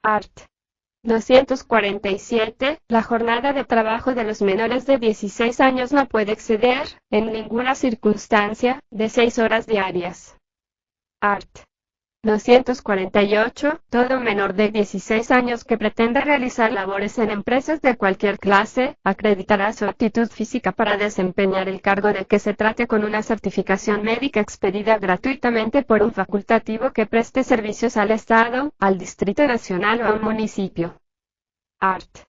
Art. 247. La jornada de trabajo de los menores de 16 años no puede exceder, en ninguna circunstancia, de 6 horas diarias. Art. 248. Todo menor de 16 años que pretenda realizar labores en empresas de cualquier clase, acreditará su aptitud física para desempeñar el cargo de que se trate con una certificación médica expedida gratuitamente por un facultativo que preste servicios al Estado, al Distrito Nacional o a un municipio. Art.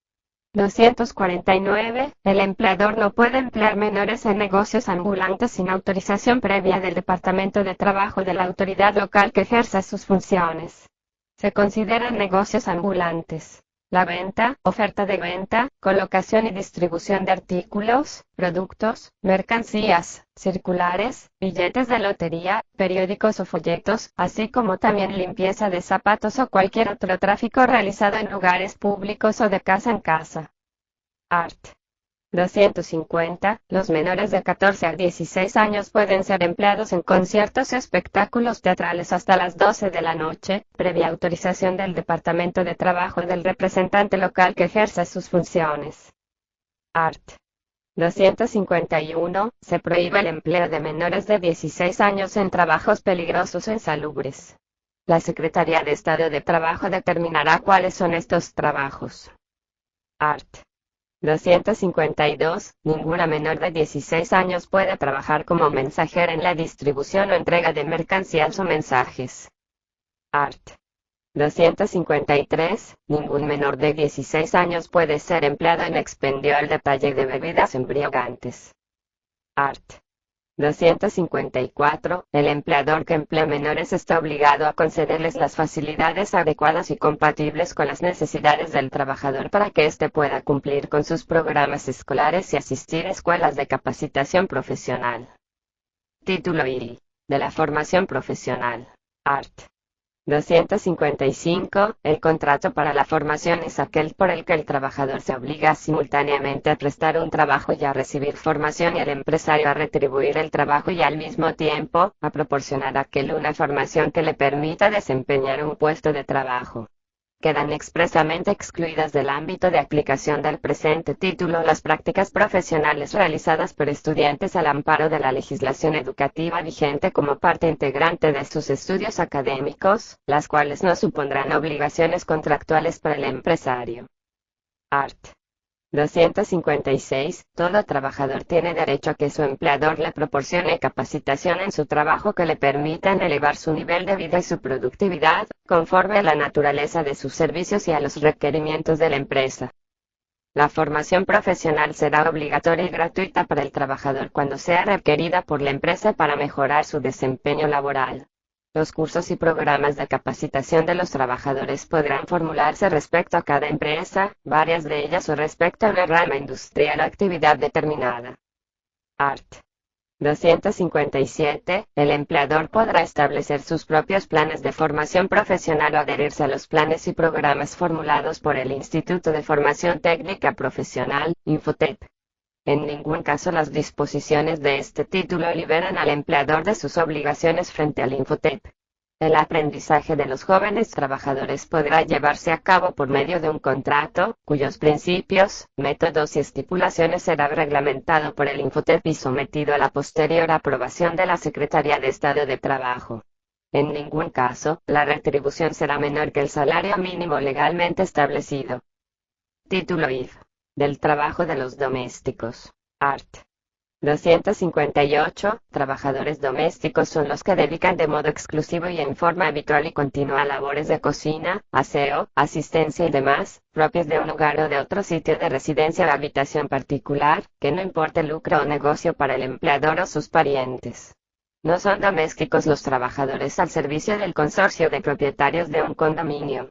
249. El empleador no puede emplear menores en negocios ambulantes sin autorización previa del Departamento de Trabajo de la autoridad local que ejerza sus funciones. Se consideran negocios ambulantes la venta, oferta de venta, colocación y distribución de artículos, productos, mercancías, circulares, billetes de lotería, periódicos o folletos, así como también limpieza de zapatos o cualquier otro tráfico realizado en lugares públicos o de casa en casa. Art. 250. Los menores de 14 a 16 años pueden ser empleados en conciertos y espectáculos teatrales hasta las 12 de la noche, previa autorización del Departamento de Trabajo del representante local que ejerza sus funciones. Art. 251. Se prohíbe el empleo de menores de 16 años en trabajos peligrosos o insalubres. La Secretaría de Estado de Trabajo determinará cuáles son estos trabajos. Art. 252. Ninguna menor de 16 años puede trabajar como mensajera en la distribución o entrega de mercancías o mensajes. Art. 253. Ningún menor de 16 años puede ser empleado en expendio al detalle de bebidas embriagantes. Art. 254. El empleador que emplea menores está obligado a concederles las facilidades adecuadas y compatibles con las necesidades del trabajador para que éste pueda cumplir con sus programas escolares y asistir a escuelas de capacitación profesional. Título I. De la formación profesional. Art. 255. El contrato para la formación es aquel por el que el trabajador se obliga simultáneamente a prestar un trabajo y a recibir formación y el empresario a retribuir el trabajo y al mismo tiempo, a proporcionar a aquel una formación que le permita desempeñar un puesto de trabajo. Quedan expresamente excluidas del ámbito de aplicación del presente título las prácticas profesionales realizadas por estudiantes al amparo de la legislación educativa vigente como parte integrante de sus estudios académicos, las cuales no supondrán obligaciones contractuales para el empresario. Art. 256. Todo trabajador tiene derecho a que su empleador le proporcione capacitación en su trabajo que le permitan elevar su nivel de vida y su productividad, conforme a la naturaleza de sus servicios y a los requerimientos de la empresa. La formación profesional será obligatoria y gratuita para el trabajador cuando sea requerida por la empresa para mejorar su desempeño laboral. Los cursos y programas de capacitación de los trabajadores podrán formularse respecto a cada empresa, varias de ellas o respecto a una rama industrial o actividad determinada. Art. 257. El empleador podrá establecer sus propios planes de formación profesional o adherirse a los planes y programas formulados por el Instituto de Formación Técnica Profesional, Infotep. En ningún caso las disposiciones de este título liberan al empleador de sus obligaciones frente al Infotep. El aprendizaje de los jóvenes trabajadores podrá llevarse a cabo por medio de un contrato, cuyos principios, métodos y estipulaciones será reglamentado por el Infotep y sometido a la posterior aprobación de la Secretaría de Estado de Trabajo. En ningún caso, la retribución será menor que el salario mínimo legalmente establecido. Título IV. Del trabajo de los domésticos. Art. 258. Trabajadores domésticos son los que dedican de modo exclusivo y en forma habitual y continua a labores de cocina, aseo, asistencia y demás, propias de un lugar o de otro sitio de residencia o habitación particular, que no importe lucro o negocio para el empleador o sus parientes. No son domésticos los trabajadores al servicio del consorcio de propietarios de un condominio.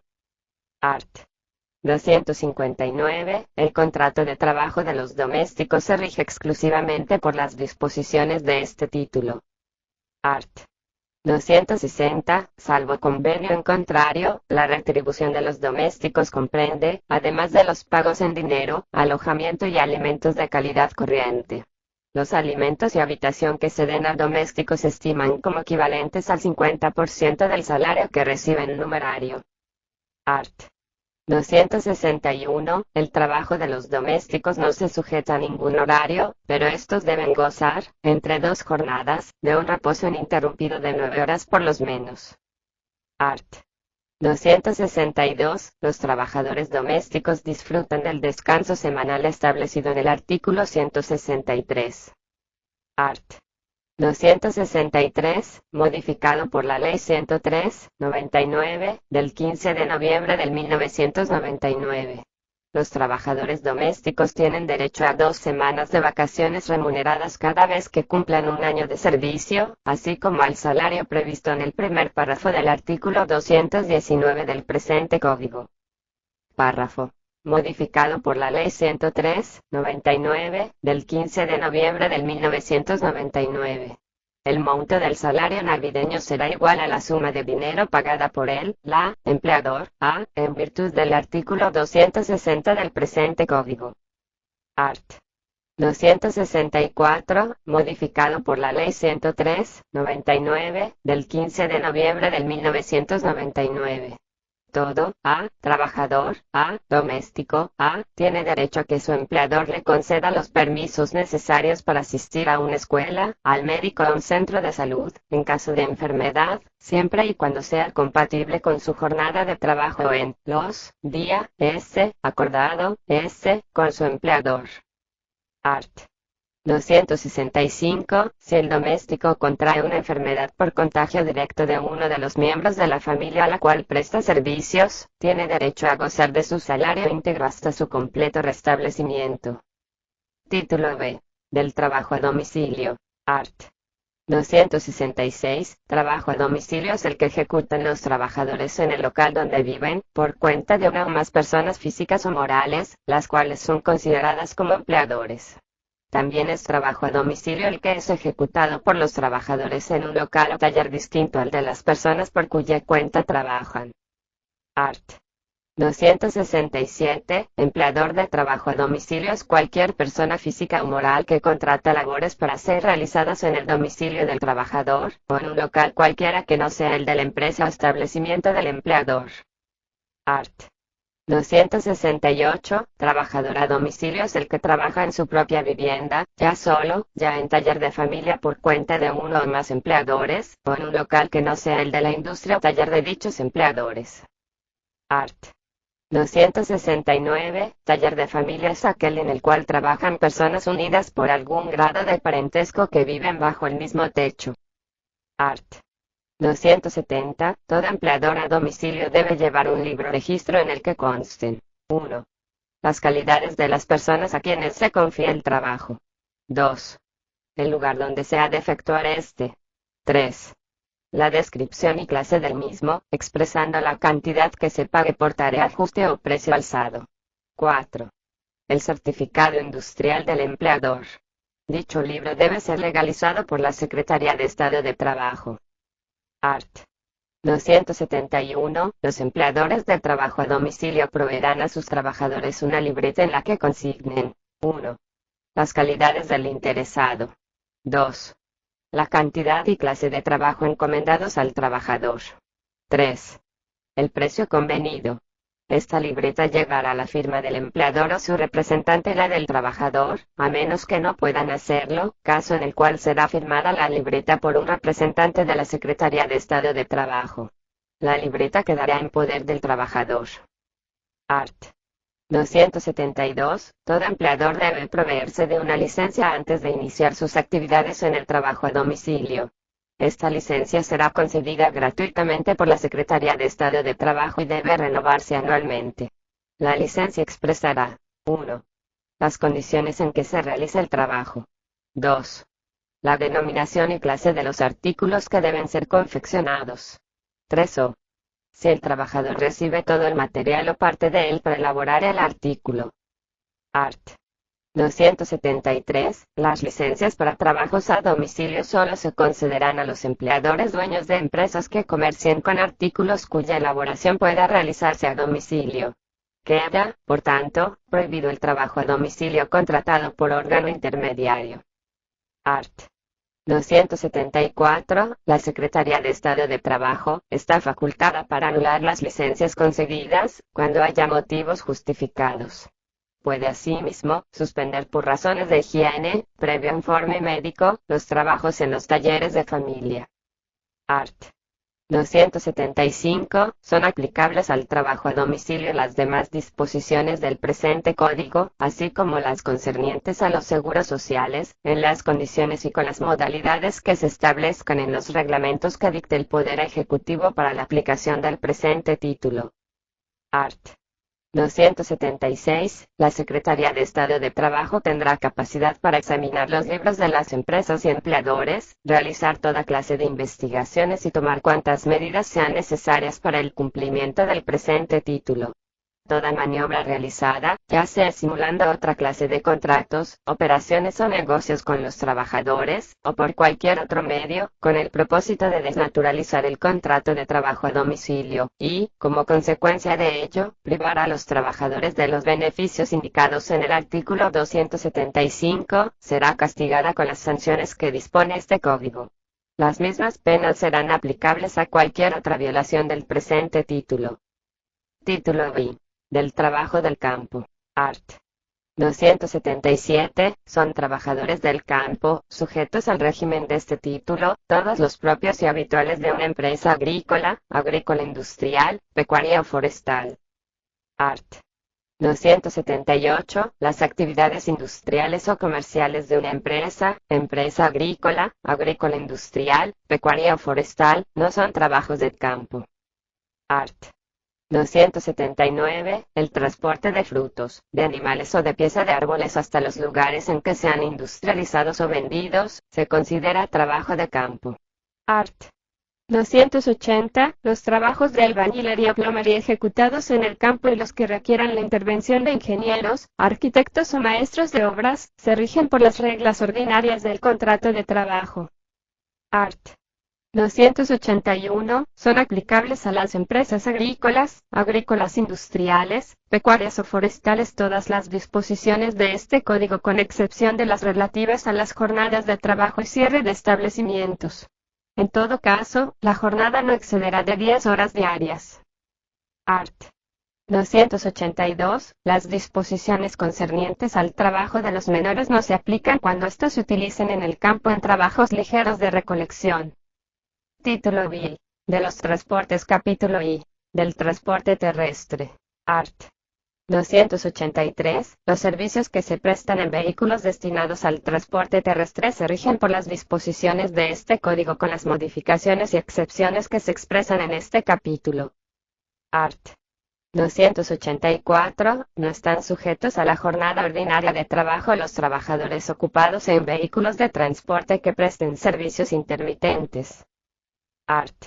Art. 259. El contrato de trabajo de los domésticos se rige exclusivamente por las disposiciones de este título. Art. 260. Salvo convenio en contrario, la retribución de los domésticos comprende, además de los pagos en dinero, alojamiento y alimentos de calidad corriente. Los alimentos y habitación que se den al doméstico se estiman como equivalentes al 50% del salario que recibe el numerario. Art. 261. El trabajo de los domésticos no se sujeta a ningún horario, pero estos deben gozar, entre 2 jornadas, de un reposo ininterrumpido de 9 horas por lo menos. Art. 262. Los trabajadores domésticos disfrutan del descanso semanal establecido en el artículo 163. Art. 263, modificado por la Ley 103/99, del 15 de noviembre de 1999. Los trabajadores domésticos tienen derecho a 2 semanas de vacaciones remuneradas cada vez que cumplan un año de servicio, así como al salario previsto en el primer párrafo del artículo 219 del presente Código. Párrafo. Modificado por la Ley 103/99, del 15 de noviembre de 1999. El monto del salario navideño será igual a la suma de dinero pagada por el empleador, en virtud del artículo 260 del presente Código. Art. 264, modificado por la Ley 103/99, del 15 de noviembre de 1999. Todo trabajador doméstico tiene derecho a que su empleador le conceda los permisos necesarios para asistir a una escuela, al médico o a un centro de salud, en caso de enfermedad, siempre y cuando sea compatible con su jornada de trabajo en los días acordado con su empleador. Art. 265. Si el doméstico contrae una enfermedad por contagio directo de uno de los miembros de la familia a la cual presta servicios, tiene derecho a gozar de su salario íntegro hasta su completo restablecimiento. Título B. Del trabajo a domicilio. Art. 266. Trabajo a domicilio es el que ejecutan los trabajadores en el local donde viven, por cuenta de una o más personas físicas o morales, las cuales son consideradas como empleadores. También es trabajo a domicilio el que es ejecutado por los trabajadores en un local o taller distinto al de las personas por cuya cuenta trabajan. Art. 267. Empleador de trabajo a domicilio es cualquier persona física o moral que contrata labores para ser realizadas en el domicilio del trabajador, o en un local cualquiera que no sea el de la empresa o establecimiento del empleador. Art. 268. Trabajador a domicilio es el que trabaja en su propia vivienda, ya solo, ya en taller de familia por cuenta de uno o más empleadores, o en un local que no sea el de la industria o taller de dichos empleadores. Art. 269. Taller de familia es aquel en el cual trabajan personas unidas por algún grado de parentesco que viven bajo el mismo techo. Art. 270. Todo empleador a domicilio debe llevar un libro registro en el que consten: 1. Las calidades de las personas a quienes se confía el trabajo. 2. El lugar donde se ha de efectuar este. 3. La descripción y clase del mismo, expresando la cantidad que se pague por tarea, ajuste o precio alzado. 4. El certificado industrial del empleador. Dicho libro debe ser legalizado por la Secretaría de Estado de Trabajo. Art. 271. Los empleadores de trabajo a domicilio proveerán a sus trabajadores una libreta en la que consignen: 1. Las calidades del interesado. 2. La cantidad y clase de trabajo encomendados al trabajador. 3. El precio convenido. Esta libreta llevará la firma del empleador o su representante la del trabajador, a menos que no puedan hacerlo, caso en el cual será firmada la libreta por un representante de la Secretaría de Estado de Trabajo. La libreta quedará en poder del trabajador. Art. 272. Todo empleador debe proveerse de una licencia antes de iniciar sus actividades en el trabajo a domicilio. Esta licencia será concedida gratuitamente por la Secretaría de Estado de Trabajo y debe renovarse anualmente. La licencia expresará: 1. Las condiciones en que se realiza el trabajo. 2. La denominación y clase de los artículos que deben ser confeccionados. 3. Si el trabajador recibe todo el material o parte de él para elaborar el artículo. Art. 273. Las licencias para trabajos a domicilio solo se concederán a los empleadores dueños de empresas que comercien con artículos cuya elaboración pueda realizarse a domicilio. Queda, por tanto, prohibido el trabajo a domicilio contratado por órgano intermediario. Art. 274. La Secretaría de Estado de Trabajo está facultada para anular las licencias concedidas cuando haya motivos justificados. Puede asimismo suspender por razones de higiene, previo informe médico, los trabajos en los talleres de familia. Art. 275. Son aplicables al trabajo a domicilio las demás disposiciones del presente código, así como las concernientes a los seguros sociales, en las condiciones y con las modalidades que se establezcan en los reglamentos que dicte el Poder Ejecutivo para la aplicación del presente título. Art. 276. La Secretaría de Estado de Trabajo tendrá capacidad para examinar los libros de las empresas y empleadores, realizar toda clase de investigaciones y tomar cuantas medidas sean necesarias para el cumplimiento del presente título. Toda maniobra realizada, ya sea simulando otra clase de contratos, operaciones o negocios con los trabajadores, o por cualquier otro medio, con el propósito de desnaturalizar el contrato de trabajo a domicilio, y, como consecuencia de ello, privar a los trabajadores de los beneficios indicados en el artículo 275, será castigada con las sanciones que dispone este código. Las mismas penas serán aplicables a cualquier otra violación del presente título. Título B. Del trabajo del campo. Art. 277. Son trabajadores del campo, sujetos al régimen de este título, todos los propios y habituales de una empresa agrícola, industrial, pecuaria o forestal. Art. 278. Las actividades industriales o comerciales de una empresa agrícola, industrial, pecuaria o forestal, no son trabajos del campo. Art. 279. El transporte de frutos, de animales o de pieza de árboles hasta los lugares en que sean industrializados o vendidos, se considera trabajo de campo. Art. 280. Los trabajos de albañilería o plomería ejecutados en el campo y los que requieran la intervención de ingenieros, arquitectos o maestros de obras, se rigen por las reglas ordinarias del contrato de trabajo. Art. 281. Son aplicables a las empresas agrícolas industriales, pecuarias o forestales todas las disposiciones de este código con excepción de las relativas a las jornadas de trabajo y cierre de establecimientos. En todo caso, la jornada no excederá de 10 horas diarias. Art. 282. Las disposiciones concernientes al trabajo de los menores no se aplican cuando estos se utilicen en el campo en trabajos ligeros de recolección. Título B. De los transportes. Capítulo I. Del transporte terrestre. Art. 283. Los servicios que se prestan en vehículos destinados al transporte terrestre se rigen por las disposiciones de este código con las modificaciones y excepciones que se expresan en este capítulo. Art. 284. No están sujetos a la jornada ordinaria de trabajo los trabajadores ocupados en vehículos de transporte que presten servicios intermitentes. Art.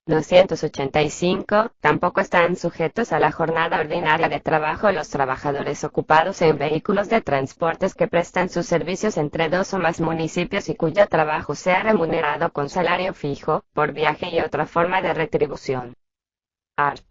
285. Tampoco están sujetos a la jornada ordinaria de trabajo los trabajadores ocupados en vehículos de transportes que prestan sus servicios entre 2 o más municipios y cuyo trabajo sea remunerado con salario fijo, por viaje y otra forma de retribución. Art.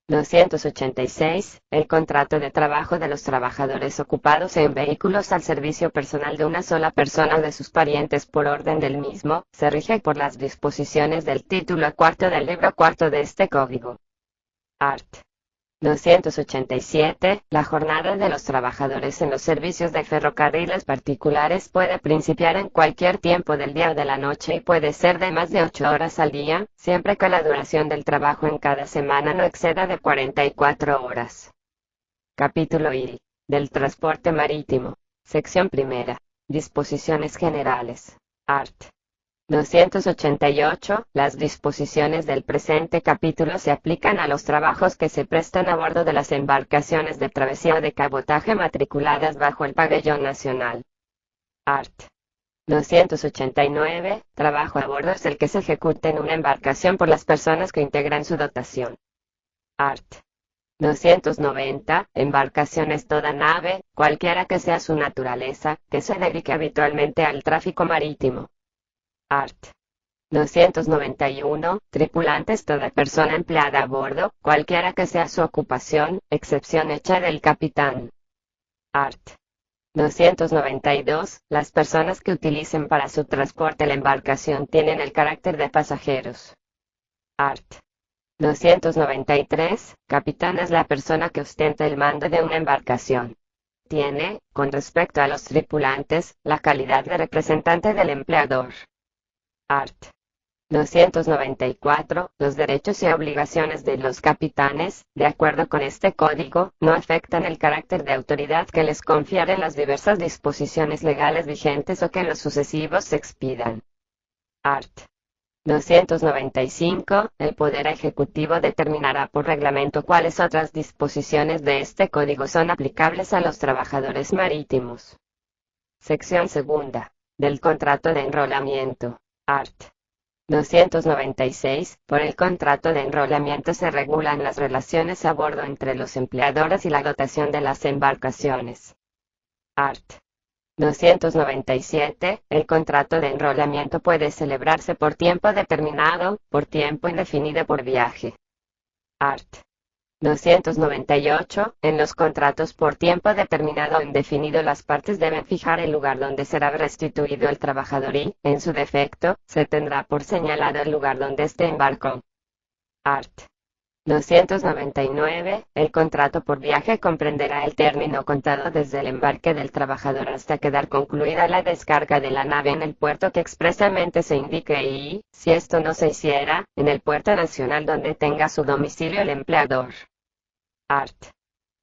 286. El contrato de trabajo de los trabajadores ocupados en vehículos al servicio personal de una sola persona o de sus parientes por orden del mismo, se rige por las disposiciones del título cuarto del libro cuarto de este código. Art. 287. La jornada de los trabajadores en los servicios de ferrocarriles particulares puede principiar en cualquier tiempo del día o de la noche y puede ser de más de 8 horas al día, siempre que la duración del trabajo en cada semana no exceda de 44 horas. Capítulo I. Del transporte marítimo. Sección primera. Disposiciones generales. Art. 288. Las disposiciones del presente capítulo se aplican a los trabajos que se prestan a bordo de las embarcaciones de travesía o de cabotaje matriculadas bajo el pabellón nacional. Art. 289. Trabajo a bordo es el que se ejecute en una embarcación por las personas que integran su dotación. Art. 290. Embarcación es toda nave, cualquiera que sea su naturaleza, que se dedique habitualmente al tráfico marítimo. Art. 291. Tripulante es toda persona empleada a bordo, cualquiera que sea su ocupación, excepción hecha del capitán. Art. 292. Las personas que utilicen para su transporte la embarcación tienen el carácter de pasajeros. Art. 293. Capitán es la persona que ostenta el mando de una embarcación. Tiene, con respecto a los tripulantes, la calidad de representante del empleador. Art. 294. Los derechos y obligaciones de los capitanes, de acuerdo con este código, no afectan el carácter de autoridad que les confieren las diversas disposiciones legales vigentes o que en los sucesivos se expidan. Art. 295. El Poder Ejecutivo determinará por reglamento cuáles otras disposiciones de este código son aplicables a los trabajadores marítimos. Sección segunda. Del contrato de enrolamiento. Art. 296. Por el contrato de enrolamiento se regulan las relaciones a bordo entre los empleadores y la dotación de las embarcaciones. Art. 297. El contrato de enrolamiento puede celebrarse por tiempo determinado, por tiempo indefinido por viaje. Art. 298. En los contratos por tiempo determinado o indefinido las partes deben fijar el lugar donde será restituido el trabajador y, en su defecto, se tendrá por señalado el lugar donde este embarcó. Art. 299. El contrato por viaje comprenderá el término contado desde el embarque del trabajador hasta quedar concluida la descarga de la nave en el puerto que expresamente se indique y, si esto no se hiciera, en el puerto nacional donde tenga su domicilio el empleador. Art.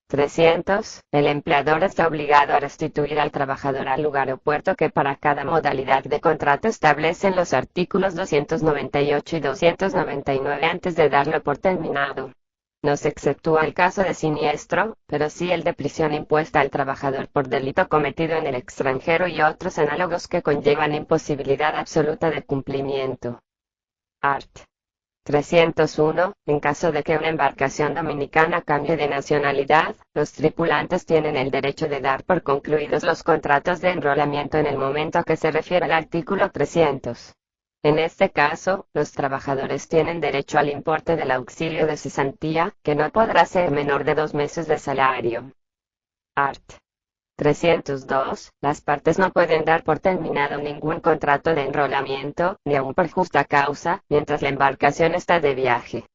300. El empleador está obligado a restituir al trabajador al lugar o puerto que para cada modalidad de contrato establecen los artículos 298 y 299 antes de darlo por terminado. No se exceptúa el caso de siniestro, pero sí el de prisión impuesta al trabajador por delito cometido en el extranjero y otros análogos que conllevan imposibilidad absoluta de cumplimiento. Art. 301. En caso de que una embarcación dominicana cambie de nacionalidad, los tripulantes tienen el derecho de dar por concluidos los contratos de enrolamiento en el momento a que se refiere el artículo 300. En este caso, los trabajadores tienen derecho al importe del auxilio de cesantía, que no podrá ser menor de 2 meses de salario. Art. 302. Las partes no pueden dar por terminado ningún contrato de enrolamiento, ni aun por justa causa, mientras la embarcación está de viaje.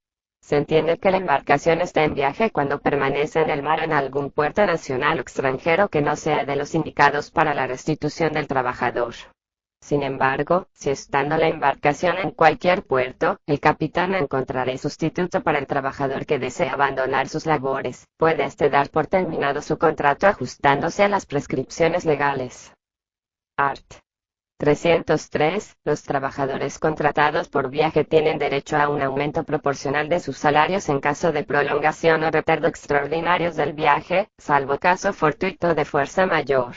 Se entiende que la embarcación está en viaje cuando permanece en el mar en algún puerto nacional o extranjero que no sea de los indicados para la restitución del trabajador. Sin embargo, si estando la embarcación en cualquier puerto, el capitán encontrará sustituto para el trabajador que desea abandonar sus labores, puede éste dar por terminado su contrato ajustándose a las prescripciones legales. Art. 303. Los trabajadores contratados por viaje tienen derecho a un aumento proporcional de sus salarios en caso de prolongación o retardo extraordinarios del viaje, salvo caso fortuito de fuerza mayor.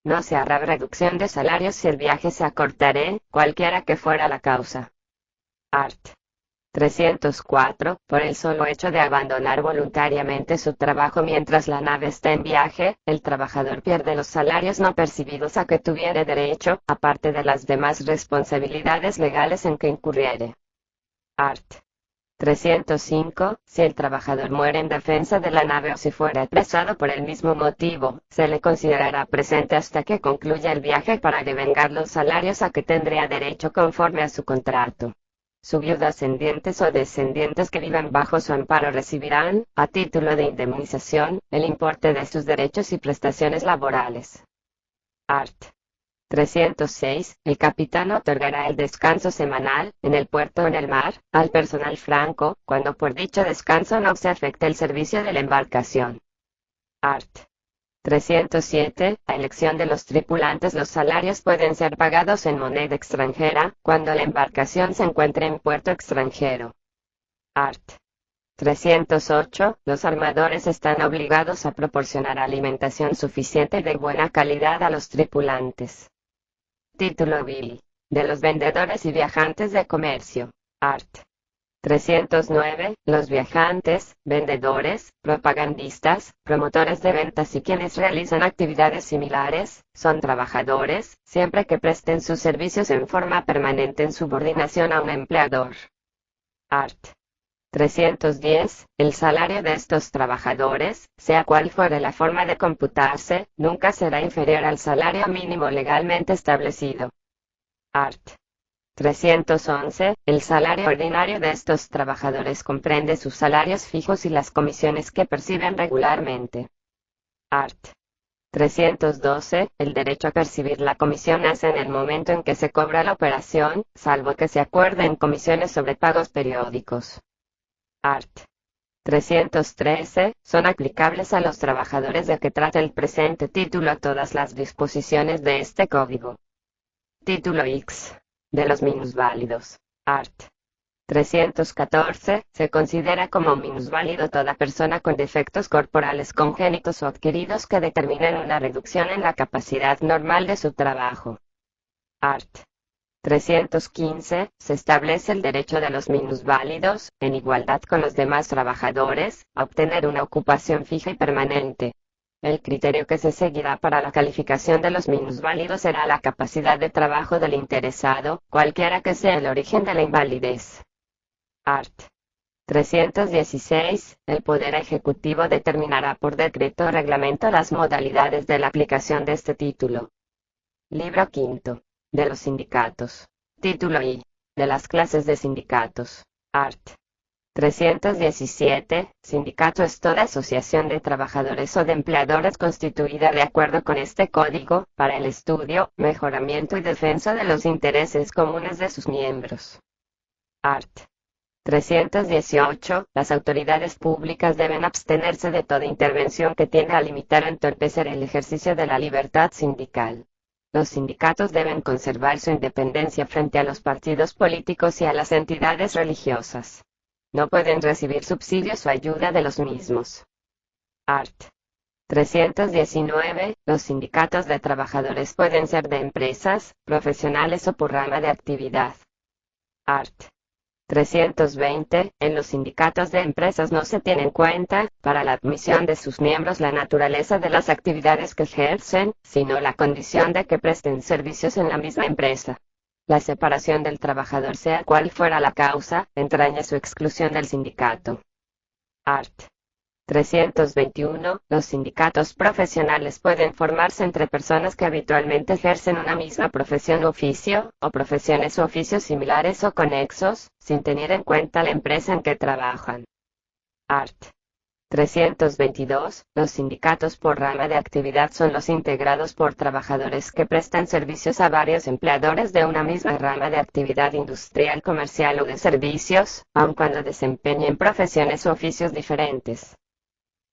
No se hará reducción de salarios si el viaje se acortare, cualquiera que fuera la causa. Art. 304. Por el solo hecho de abandonar voluntariamente su trabajo mientras la nave está en viaje, el trabajador pierde los salarios no percibidos a que tuviere derecho, aparte de las demás responsabilidades legales en que incurriere. Art. 305. Si el trabajador muere en defensa de la nave o si fuera apresado por el mismo motivo, se le considerará presente hasta que concluya el viaje para devengar los salarios a que tendría derecho conforme a su contrato. Su viuda, ascendientes o descendientes que vivan bajo su amparo recibirán, a título de indemnización, el importe de sus derechos y prestaciones laborales. Art. 306. El capitán otorgará el descanso semanal, en el puerto o en el mar, al personal franco, cuando por dicho descanso no se afecte el servicio de la embarcación. Art. 307. A elección de los tripulantes los salarios pueden ser pagados en moneda extranjera, cuando la embarcación se encuentre en puerto extranjero. Art. 308. Los armadores están obligados a proporcionar alimentación suficiente y de buena calidad a los tripulantes. Título B. De los vendedores y viajantes de comercio. Art. 309. Los viajantes, vendedores, propagandistas, promotores de ventas y quienes realizan actividades similares, son trabajadores, siempre que presten sus servicios en forma permanente en subordinación a un empleador. Art. 310. El salario de estos trabajadores, sea cual fuere la forma de computarse, nunca será inferior al salario mínimo legalmente establecido. Art. 311. El salario ordinario de estos trabajadores comprende sus salarios fijos y las comisiones que perciben regularmente. Art. 312. El derecho a percibir la comisión nace en el momento en que se cobra la operación, salvo que se acuerden comisiones sobre pagos periódicos. Art. 313. Son aplicables a los trabajadores de que trata el presente título todas las disposiciones de este código. Título X. De los minusválidos. Art. 314. Se considera como minusválido toda persona con defectos corporales congénitos o adquiridos que determinen una reducción en la capacidad normal de su trabajo. Art. 315. Se establece el derecho de los minusválidos, en igualdad con los demás trabajadores, a obtener una ocupación fija y permanente. El criterio que se seguirá para la calificación de los minusválidos será la capacidad de trabajo del interesado, cualquiera que sea el origen de la invalidez. Art. 316. El Poder Ejecutivo determinará por decreto o reglamento las modalidades de la aplicación de este título. Libro V. De los sindicatos. Título I. De las clases de sindicatos. Art. 317. Sindicato es toda asociación de trabajadores o de empleadores constituida de acuerdo con este código, para el estudio, mejoramiento y defensa de los intereses comunes de sus miembros. Art. 318. Las autoridades públicas deben abstenerse de toda intervención que tienda a limitar o entorpecer el ejercicio de la libertad sindical. Los sindicatos deben conservar su independencia frente a los partidos políticos y a las entidades religiosas. No pueden recibir subsidios o ayuda de los mismos. Art. 319. Los sindicatos de trabajadores pueden ser de empresas, profesionales o por rama de actividad. Art. 320. En los sindicatos de empresas no se tiene en cuenta, para la admisión de sus miembros, la naturaleza de las actividades que ejercen, sino la condición de que presten servicios en la misma empresa. La separación del trabajador, sea cual fuera la causa, entraña su exclusión del sindicato. Art. 321. Los sindicatos profesionales pueden formarse entre personas que habitualmente ejercen una misma profesión u oficio, o profesiones u oficios similares o conexos, sin tener en cuenta la empresa en que trabajan. Art. 322. Los sindicatos por rama de actividad son los integrados por trabajadores que prestan servicios a varios empleadores de una misma rama de actividad industrial, comercial o de servicios, aun cuando desempeñen profesiones u oficios diferentes.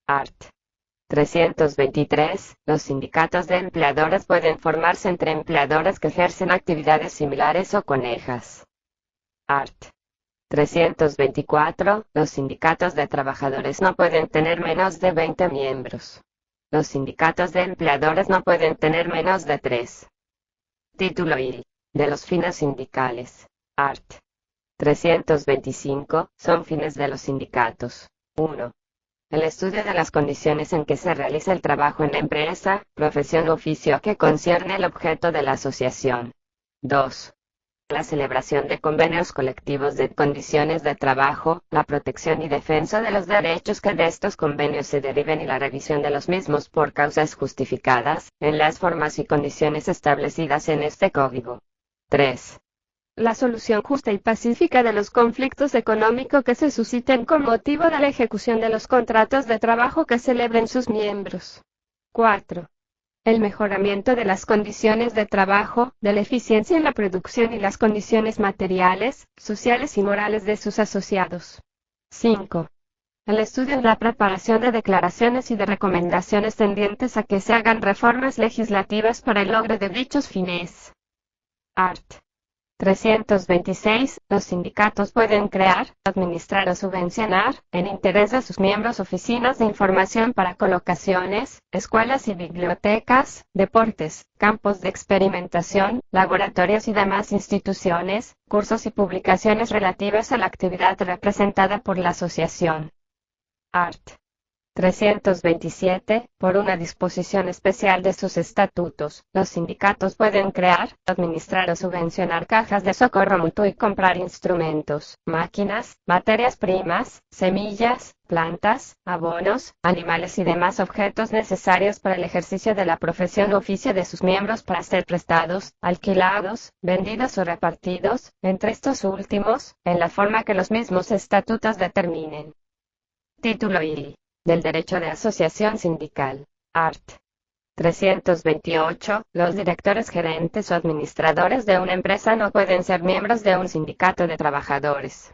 Art. 323. Los sindicatos de empleadores pueden formarse entre empleadores que ejercen actividades similares o conejas. Art. 324. Los sindicatos de trabajadores no pueden tener menos de 20 miembros. Los sindicatos de empleadores no pueden tener menos de 3. Título I. De los fines sindicales. Art. 325. Son fines de los sindicatos. 1. El estudio de las condiciones en que se realiza el trabajo en la empresa, profesión u oficio que concierne el objeto de la asociación. 2. La celebración de convenios colectivos de condiciones de trabajo, la protección y defensa de los derechos que de estos convenios se deriven y la revisión de los mismos por causas justificadas, en las formas y condiciones establecidas en este código. 3. La solución justa y pacífica de los conflictos económicos que se susciten con motivo de la ejecución de los contratos de trabajo que celebren sus miembros. 4. El mejoramiento de las condiciones de trabajo, de la eficiencia en la producción y las condiciones materiales, sociales y morales de sus asociados. 5. El estudio y la preparación de declaraciones y de recomendaciones tendientes a que se hagan reformas legislativas para el logro de dichos fines. Art. 326. Los sindicatos pueden crear, administrar o subvencionar, en interés de sus miembros, oficinas de información para colocaciones, escuelas y bibliotecas, deportes, campos de experimentación, laboratorios y demás instituciones, cursos y publicaciones relativas a la actividad representada por la asociación. Art. 327. Por una disposición especial de sus estatutos, los sindicatos pueden crear, administrar o subvencionar cajas de socorro mutuo y comprar instrumentos, máquinas, materias primas, semillas, plantas, abonos, animales y demás objetos necesarios para el ejercicio de la profesión u oficio de sus miembros para ser prestados, alquilados, vendidos o repartidos, entre estos últimos, en la forma que los mismos estatutos determinen. Título I. Del Derecho de Asociación Sindical. Art. 328. Los directores, gerentes o administradores de una empresa no pueden ser miembros de un sindicato de trabajadores.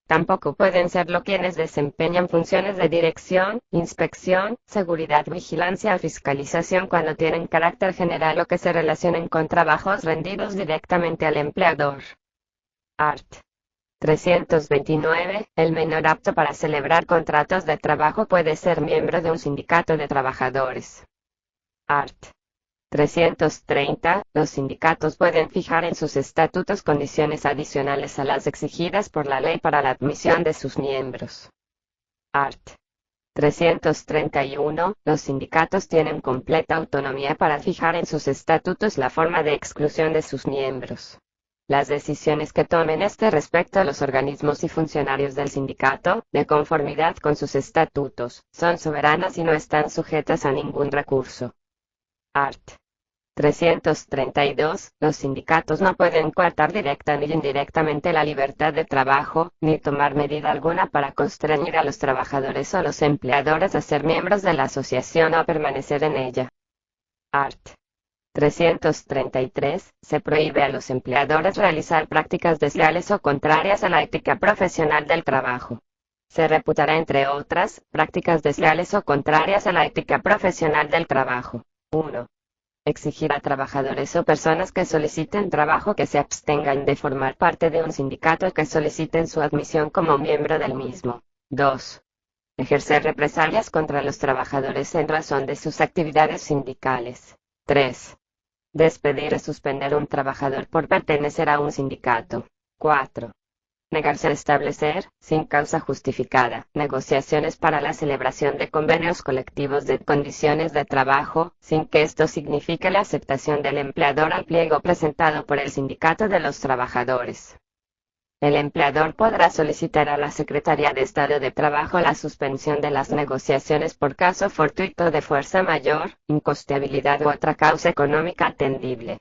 Tampoco pueden serlo quienes desempeñan funciones de dirección, inspección, seguridad, vigilancia o fiscalización cuando tienen carácter general o que se relacionen con trabajos rendidos directamente al empleador. Art. 329. El menor apto para celebrar contratos de trabajo puede ser miembro de un sindicato de trabajadores. Art. 330. Los sindicatos pueden fijar en sus estatutos condiciones adicionales a las exigidas por la ley para la admisión de sus miembros. Art. 331. Los sindicatos tienen completa autonomía para fijar en sus estatutos la forma de exclusión de sus miembros. Las decisiones que tomen respecto a los organismos y funcionarios del sindicato, de conformidad con sus estatutos, son soberanas y no están sujetas a ningún recurso. Art. 332. Los sindicatos no pueden coartar directa ni indirectamente la libertad de trabajo, ni tomar medida alguna para constreñir a los trabajadores o los empleadores a ser miembros de la asociación o a permanecer en ella. Art. 333. Se prohíbe a los empleadores realizar prácticas desleales o contrarias a la ética profesional del trabajo. Se reputará, entre otras, prácticas desleales o contrarias a la ética profesional del trabajo. 1. Exigir a trabajadores o personas que soliciten trabajo que se abstengan de formar parte de un sindicato y que soliciten su admisión como miembro del mismo. 2. Ejercer represalias contra los trabajadores en razón de sus actividades sindicales. 3. Despedir o suspender un trabajador por pertenecer a un sindicato. 4. Negarse a establecer, sin causa justificada, negociaciones para la celebración de convenios colectivos de condiciones de trabajo, sin que esto signifique la aceptación del empleador al pliego presentado por el sindicato de los trabajadores. El empleador podrá solicitar a la Secretaría de Estado de Trabajo la suspensión de las negociaciones por caso fortuito de fuerza mayor, incosteabilidad u otra causa económica atendible.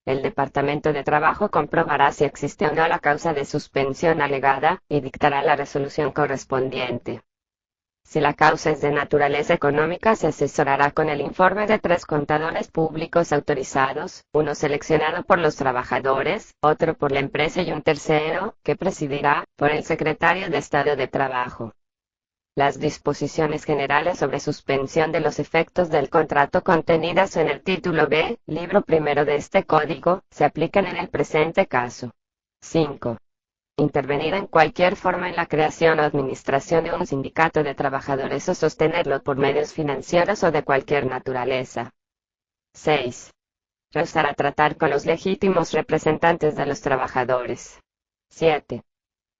El Departamento de Trabajo comprobará si existe o no la causa de suspensión alegada, y dictará la resolución correspondiente. Si la causa es de naturaleza económica, se asesorará con el informe de 3 contadores públicos autorizados, uno seleccionado por los trabajadores, otro por la empresa y un tercero, que presidirá, por el Secretario de Estado de Trabajo. Las disposiciones generales sobre suspensión de los efectos del contrato contenidas en el título B, libro primero de este código, se aplican en el presente caso. 5. Intervenir en cualquier forma en la creación o administración de un sindicato de trabajadores o sostenerlo por medios financieros o de cualquier naturaleza. 6. Rehusar a tratar con los legítimos representantes de los trabajadores. 7.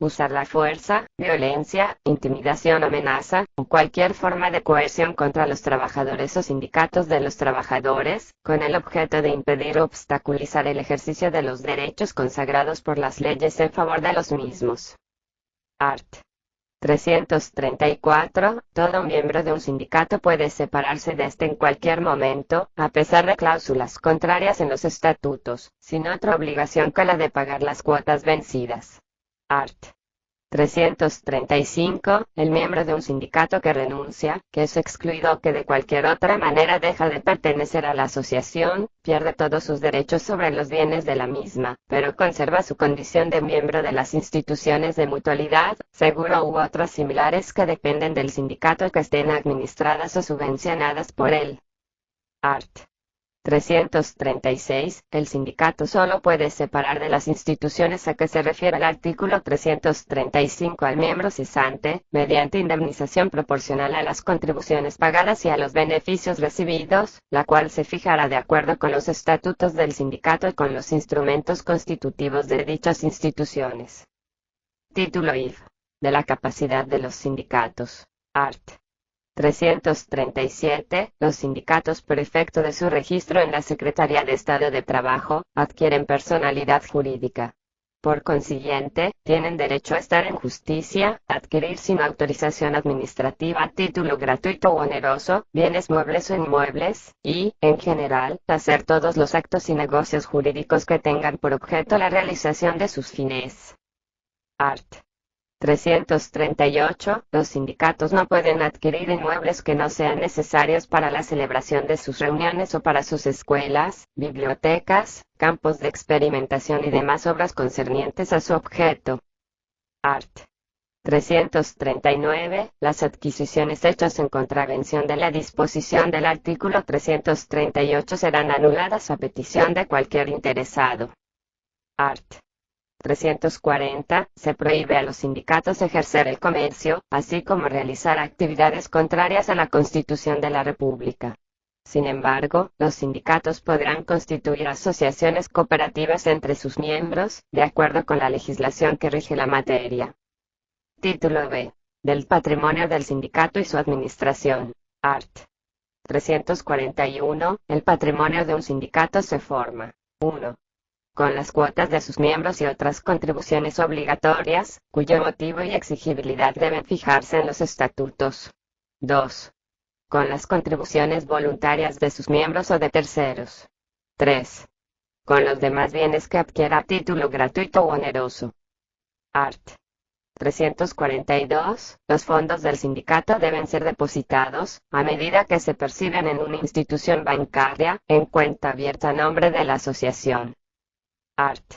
Usar la fuerza, violencia, intimidación, amenaza, o cualquier forma de coerción contra los trabajadores o sindicatos de los trabajadores, con el objeto de impedir o obstaculizar el ejercicio de los derechos consagrados por las leyes en favor de los mismos. Art. 334. Todo miembro de un sindicato puede separarse de este en cualquier momento, a pesar de cláusulas contrarias en los estatutos, sin otra obligación que la de pagar las cuotas vencidas. Art. 335. El miembro de un sindicato que renuncia, que es excluido o que de cualquier otra manera deja de pertenecer a la asociación, pierde todos sus derechos sobre los bienes de la misma, pero conserva su condición de miembro de las instituciones de mutualidad, seguro u otras similares que dependen del sindicato que estén administradas o subvencionadas por él. Art. 336. El sindicato solo puede separar de las instituciones a que se refiere el artículo 335 al miembro cesante, mediante indemnización proporcional a las contribuciones pagadas y a los beneficios recibidos, la cual se fijará de acuerdo con los estatutos del sindicato y con los instrumentos constitutivos de dichas instituciones. Título IV. De la capacidad de los sindicatos. Art. 337. Los sindicatos por efecto de su registro en la Secretaría de Estado de Trabajo, adquieren personalidad jurídica. Por consiguiente, tienen derecho a estar en justicia, adquirir sin autorización administrativa a título gratuito o oneroso, bienes muebles o inmuebles, y, en general, hacer todos los actos y negocios jurídicos que tengan por objeto la realización de sus fines. Art. 338. Los sindicatos no pueden adquirir inmuebles que no sean necesarios para la celebración de sus reuniones o para sus escuelas, bibliotecas, campos de experimentación y demás obras concernientes a su objeto. Art. 339. Las adquisiciones hechas en contravención de la disposición del artículo 338 serán anuladas a petición de cualquier interesado. Art. 340. Se prohíbe a los sindicatos ejercer el comercio, así como realizar actividades contrarias a la Constitución de la República. Sin embargo, los sindicatos podrán constituir asociaciones cooperativas entre sus miembros, de acuerdo con la legislación que rige la materia. Título B. Del patrimonio del sindicato y su administración. Art. 341. El patrimonio de un sindicato se forma. 1. Con las cuotas de sus miembros y otras contribuciones obligatorias, cuyo motivo y exigibilidad deben fijarse en los estatutos. 2. Con las contribuciones voluntarias de sus miembros o de terceros. 3. Con los demás bienes que adquiera a título gratuito o oneroso. Art. 342. Los fondos del sindicato deben ser depositados, a medida que se perciben en una institución bancaria, en cuenta abierta a nombre de la asociación. Art.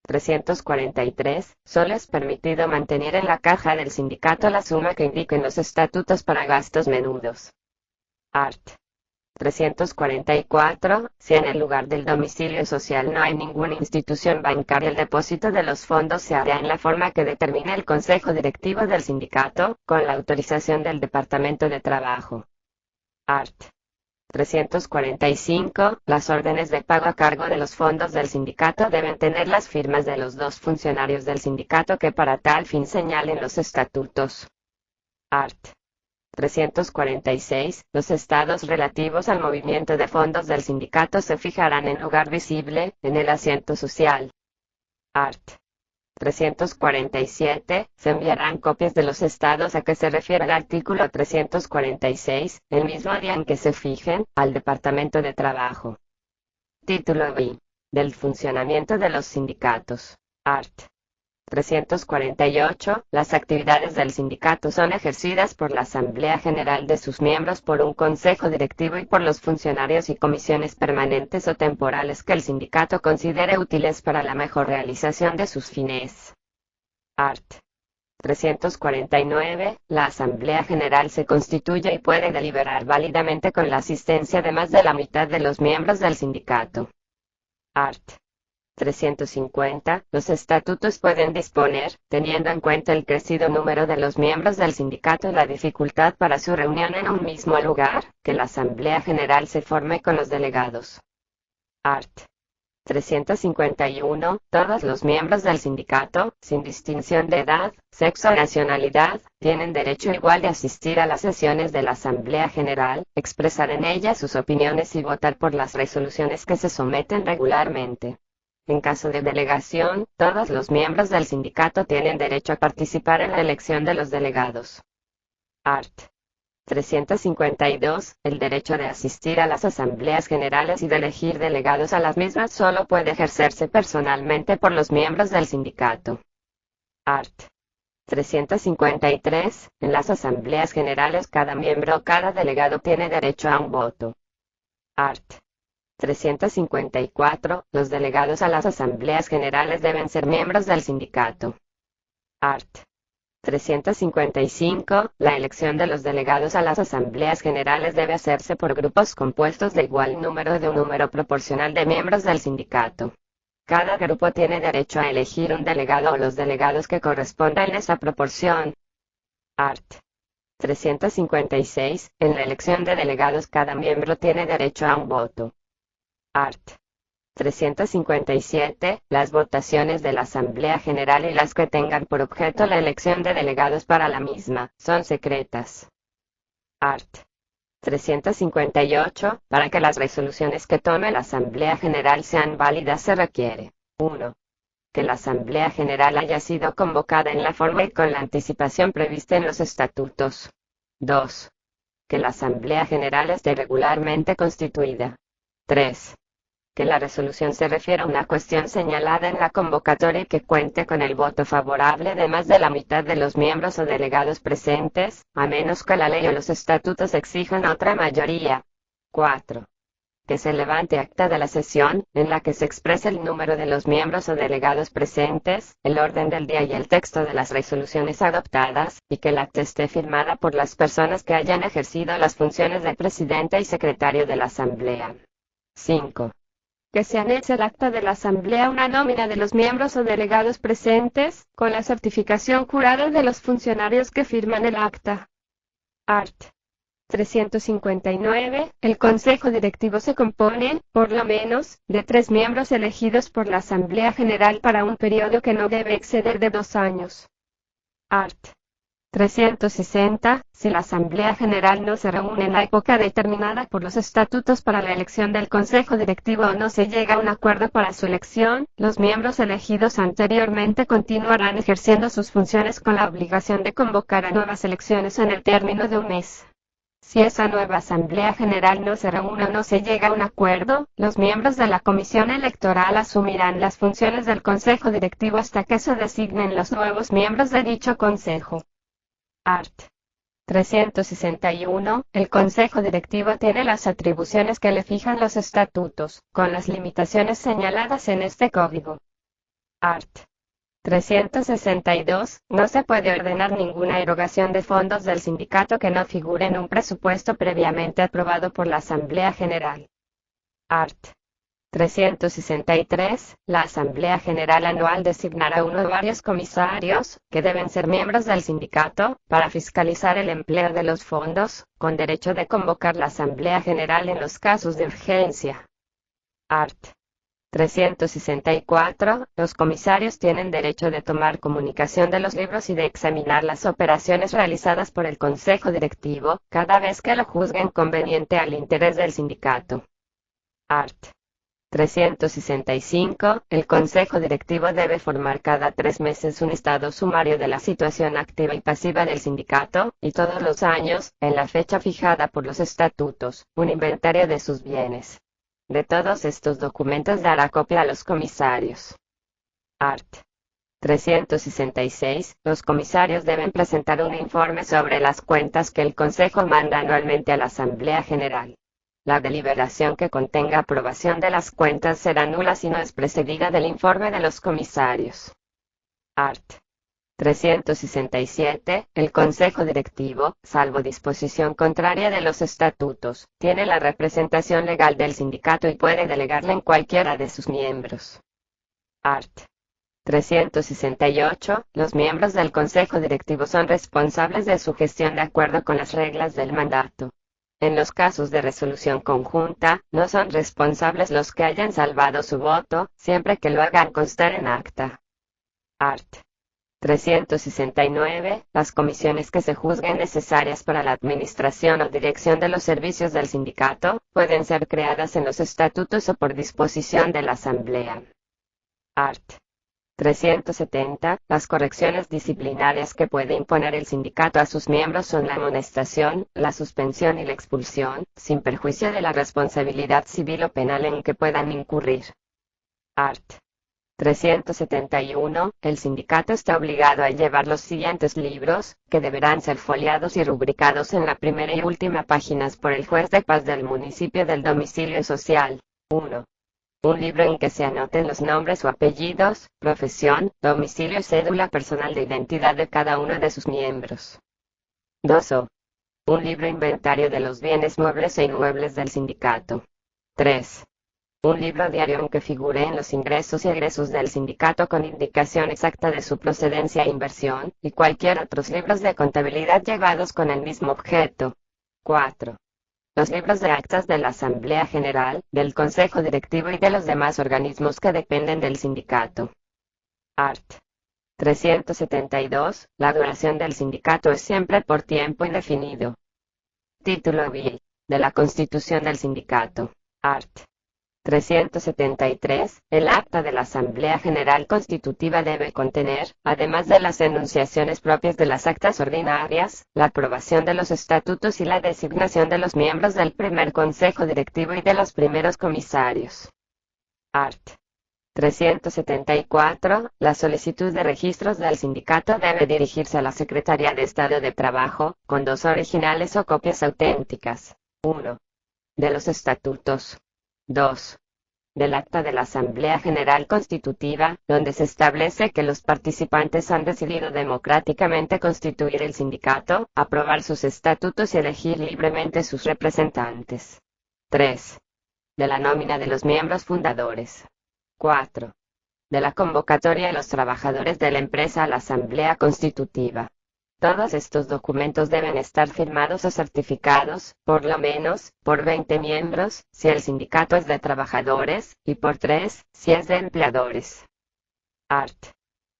343. Solo es permitido mantener en la caja del sindicato la suma que indiquen los estatutos para gastos menudos. Art. 344. Si en el lugar del domicilio social no hay ninguna institución bancaria, el depósito de los fondos se hará en la forma que determine el Consejo Directivo del sindicato, con la autorización del Departamento de Trabajo. Art. 345. Las órdenes de pago a cargo de los fondos del sindicato deben tener las firmas de los dos funcionarios del sindicato que para tal fin señalen los estatutos. Art. 346. Los estados relativos al movimiento de fondos del sindicato se fijarán en lugar visible, en el asiento social. Art. 347. Se enviarán copias de los estados a que se refiere el artículo 346, el mismo día en que se fijen, al Departamento de Trabajo. Título B. Del funcionamiento de los sindicatos. Art. 348. Las actividades del sindicato son ejercidas por la Asamblea General de sus miembros, por un consejo directivo y por los funcionarios y comisiones permanentes o temporales que el sindicato considere útiles para la mejor realización de sus fines. Art. 349. La Asamblea General se constituye y puede deliberar válidamente con la asistencia de más de la mitad de los miembros del sindicato. Art. 350. Los estatutos pueden disponer, teniendo en cuenta el crecido número de los miembros del sindicato y la dificultad para su reunión en un mismo lugar, que la Asamblea General se forme con los delegados. Art. 351. Todos los miembros del sindicato, sin distinción de edad, sexo o nacionalidad, tienen derecho igual de asistir a las sesiones de la Asamblea General, expresar en ellas sus opiniones y votar por las resoluciones que se someten regularmente. En caso de delegación, todos los miembros del sindicato tienen derecho a participar en la elección de los delegados. Art. 352. El derecho de asistir a las asambleas generales y de elegir delegados a las mismas solo puede ejercerse personalmente por los miembros del sindicato. Art. 353. En las asambleas generales cada miembro o cada delegado tiene derecho a un voto. Art. 354. Los delegados a las asambleas generales deben ser miembros del sindicato. Art. 355. La elección de los delegados a las asambleas generales debe hacerse por grupos compuestos de igual número de un número proporcional de miembros del sindicato. Cada grupo tiene derecho a elegir un delegado o los delegados que correspondan en esa proporción. Art. 356. En la elección de delegados cada miembro tiene derecho a un voto. Art. 357. Las votaciones de la Asamblea General y las que tengan por objeto la elección de delegados para la misma, son secretas. Art. 358. Para que las resoluciones que tome la Asamblea General sean válidas se requiere 1. Que la Asamblea General haya sido convocada en la forma y con la anticipación prevista en los estatutos. 2. Que la Asamblea General esté regularmente constituida. 3. Que la resolución se refiera a una cuestión señalada en la convocatoria y que cuente con el voto favorable de más de la mitad de los miembros o delegados presentes, a menos que la ley o los estatutos exijan otra mayoría. 4. Que se levante acta de la sesión, en la que se exprese el número de los miembros o delegados presentes, el orden del día y el texto de las resoluciones adoptadas, y que el acta esté firmada por las personas que hayan ejercido las funciones de presidente y secretario de la Asamblea. 5. Que se anexe al acta de la Asamblea una nómina de los miembros o delegados presentes, con la certificación jurada de los funcionarios que firman el acta. Art. 359. El Consejo Directivo se compone, por lo menos, de 3 miembros elegidos por la Asamblea General para un periodo que no debe exceder de 2 años. Art. 360. Si la Asamblea General no se reúne en la época determinada por los estatutos para la elección del Consejo Directivo o no se llega a un acuerdo para su elección, los miembros elegidos anteriormente continuarán ejerciendo sus funciones con la obligación de convocar a nuevas elecciones en el término de un mes. Si esa nueva Asamblea General no se reúne o no se llega a un acuerdo, los miembros de la Comisión Electoral asumirán las funciones del Consejo Directivo hasta que se designen los nuevos miembros de dicho Consejo. Art. 361. El Consejo Directivo tiene las atribuciones que le fijan los estatutos, con las limitaciones señaladas en este código. Art. 362. No se puede ordenar ninguna erogación de fondos del sindicato que no figure en un presupuesto previamente aprobado por la Asamblea General. Art. 363. La Asamblea General Anual designará uno o varios comisarios, que deben ser miembros del sindicato, para fiscalizar el empleo de los fondos, con derecho de convocar la Asamblea General en los casos de urgencia. Art. 364. Los comisarios tienen derecho de tomar comunicación de los libros y de examinar las operaciones realizadas por el Consejo Directivo, cada vez que lo juzguen conveniente al interés del sindicato. Art. 365. El Consejo Directivo debe formar cada 3 meses un estado sumario de la situación activa y pasiva del sindicato, y todos los años, en la fecha fijada por los estatutos, un inventario de sus bienes. De todos estos documentos dará copia a los comisarios. Art. 366. Los comisarios deben presentar un informe sobre las cuentas que el Consejo manda anualmente a la Asamblea General. La deliberación que contenga aprobación de las cuentas será nula si no es precedida del informe de los comisarios. Art. 367. El Consejo Directivo, salvo disposición contraria de los estatutos, tiene la representación legal del sindicato y puede delegarla en cualquiera de sus miembros. Art. 368. Los miembros del Consejo Directivo son responsables de su gestión de acuerdo con las reglas del mandato. En los casos de resolución conjunta, no son responsables los que hayan salvado su voto, siempre que lo hagan constar en acta. Art. 369. Las comisiones que se juzguen necesarias para la administración o dirección de los servicios del sindicato, pueden ser creadas en los estatutos o por disposición de la Asamblea. Art. 370. Las correcciones disciplinarias que puede imponer el sindicato a sus miembros son la amonestación, la suspensión y la expulsión, sin perjuicio de la responsabilidad civil o penal en que puedan incurrir. Art. 371. El sindicato está obligado a llevar los siguientes libros, que deberán ser foliados y rubricados en la primera y última páginas por el juez de paz del municipio del domicilio social. 1. Un libro en que se anoten los nombres o apellidos, profesión, domicilio y cédula personal de identidad de cada uno de sus miembros. 2. Un libro inventario de los bienes muebles e inmuebles del sindicato. 3. Un libro diario en que figuren los ingresos y egresos del sindicato con indicación exacta de su procedencia e inversión, y cualquier otros libros de contabilidad llevados con el mismo objeto. 4. Los libros de actas de la Asamblea General, del Consejo Directivo y de los demás organismos que dependen del sindicato. Art. 372. La duración del sindicato es siempre por tiempo indefinido. Título B. De la Constitución del Sindicato. Art. 373. El acta de la Asamblea General Constitutiva debe contener, además de las enunciaciones propias de las actas ordinarias, la aprobación de los estatutos y la designación de los miembros del primer Consejo Directivo y de los primeros comisarios. Art. 374. La solicitud de registros del sindicato debe dirigirse a la Secretaría de Estado de Trabajo, con 2 originales o copias auténticas. 1. De los estatutos. 2. Del acta de la Asamblea General Constitutiva, donde se establece que los participantes han decidido democráticamente constituir el sindicato, aprobar sus estatutos y elegir libremente sus representantes. 3. De la nómina de los miembros fundadores. 4. De la convocatoria de los trabajadores de la empresa a la Asamblea Constitutiva. Todos estos documentos deben estar firmados o certificados, por lo menos, por 20 miembros, si el sindicato es de trabajadores, y por 3, si es de empleadores. Art.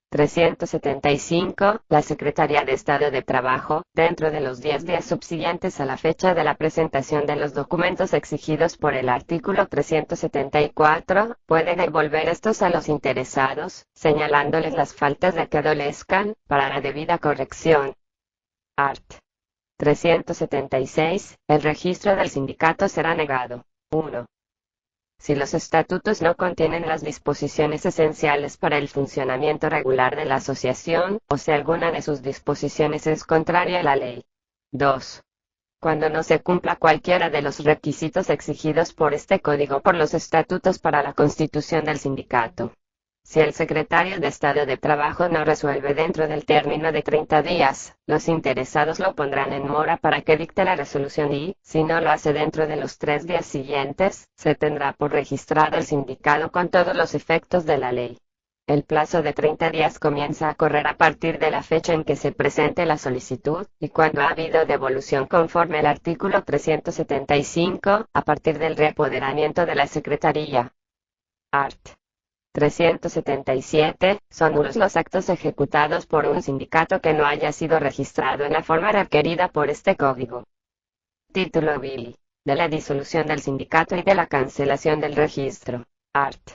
375. La Secretaría de Estado de Trabajo, dentro de los 10 días subsiguientes a la fecha de la presentación de los documentos exigidos por el artículo 374, puede devolver estos a los interesados, señalándoles las faltas de que adolezcan, para la debida corrección. Art. 376. El registro del sindicato será negado. 1. Si los estatutos no contienen las disposiciones esenciales para el funcionamiento regular de la asociación, o si alguna de sus disposiciones es contraria a la ley. 2. Cuando no se cumpla cualquiera de los requisitos exigidos por este código por los estatutos para la constitución del sindicato. Si el secretario de Estado de Trabajo no resuelve dentro del término de 30 días, los interesados lo pondrán en mora para que dicte la resolución y, si no lo hace dentro de los 3 días siguientes, se tendrá por registrado el sindicato con todos los efectos de la ley. El plazo de 30 días comienza a correr a partir de la fecha en que se presente la solicitud, y cuando ha habido devolución conforme al artículo 375, a partir del reapoderamiento de la Secretaría. Art. 377. Son nulos los actos ejecutados por un sindicato que no haya sido registrado en la forma requerida por este código. Título B. De la disolución del sindicato y de la cancelación del registro. Art.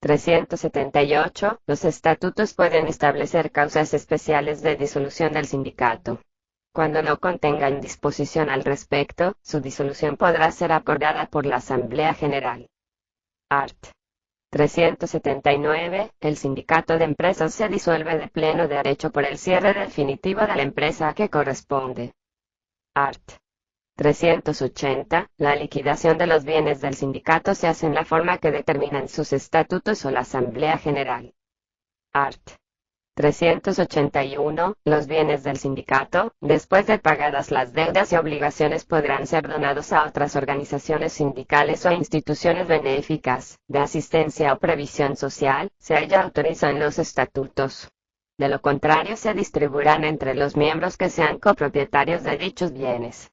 378. Los estatutos pueden establecer causas especiales de disolución del sindicato. Cuando no contengan disposición al respecto, su disolución podrá ser acordada por la Asamblea General. Art. 379. El sindicato de empresas se disuelve de pleno derecho por el cierre definitivo de la empresa a que corresponde. Art. 380. La liquidación de los bienes del sindicato se hace en la forma que determinan sus estatutos o la Asamblea General. Art. 381. Los bienes del sindicato, después de pagadas las deudas y obligaciones, podrán ser donados a otras organizaciones sindicales o instituciones benéficas, de asistencia o previsión social, se haya autorizado en los estatutos. De lo contrario, se distribuirán entre los miembros que sean copropietarios de dichos bienes.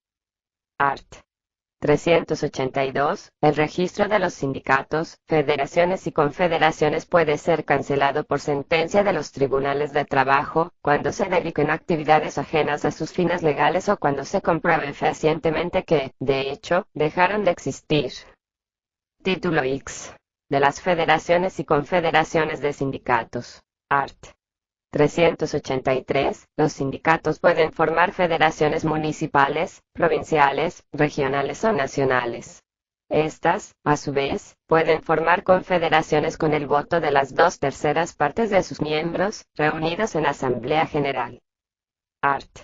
Art. 382. El registro de los sindicatos, federaciones y confederaciones puede ser cancelado por sentencia de los tribunales de trabajo, cuando se dediquen a actividades ajenas a sus fines legales o cuando se compruebe fehacientemente que, de hecho, dejaron de existir. Título X. De las federaciones y confederaciones de sindicatos. Art. 383. Los sindicatos pueden formar federaciones municipales, provinciales, regionales o nacionales. Estas, a su vez, pueden formar confederaciones con el voto de las 2/3 partes de sus miembros, reunidos en Asamblea General. Art.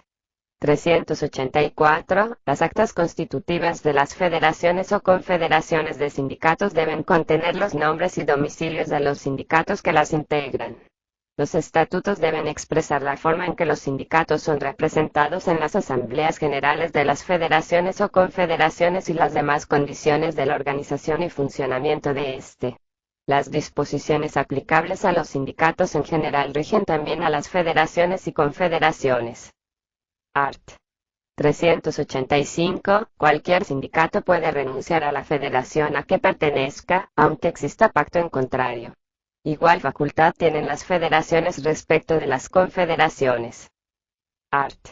384. Las actas constitutivas de las federaciones o confederaciones de sindicatos deben contener los nombres y domicilios de los sindicatos que las integran. Los estatutos deben expresar la forma en que los sindicatos son representados en las asambleas generales de las federaciones o confederaciones y las demás condiciones de la organización y funcionamiento de éste. Las disposiciones aplicables a los sindicatos en general rigen también a las federaciones y confederaciones. Art. 385. Cualquier sindicato puede renunciar a la federación a que pertenezca, aunque exista pacto en contrario. Igual facultad tienen las federaciones respecto de las confederaciones. Art.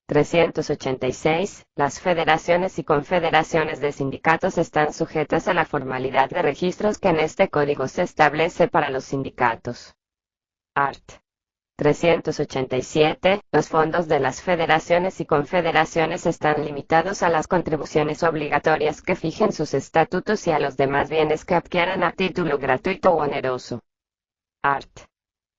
386. Las federaciones y confederaciones de sindicatos están sujetas a la formalidad de registros que en este código se establece para los sindicatos. Art. 387. Los fondos de las federaciones y confederaciones están limitados a las contribuciones obligatorias que fijen sus estatutos y a los demás bienes que adquieran a título gratuito o oneroso. Art.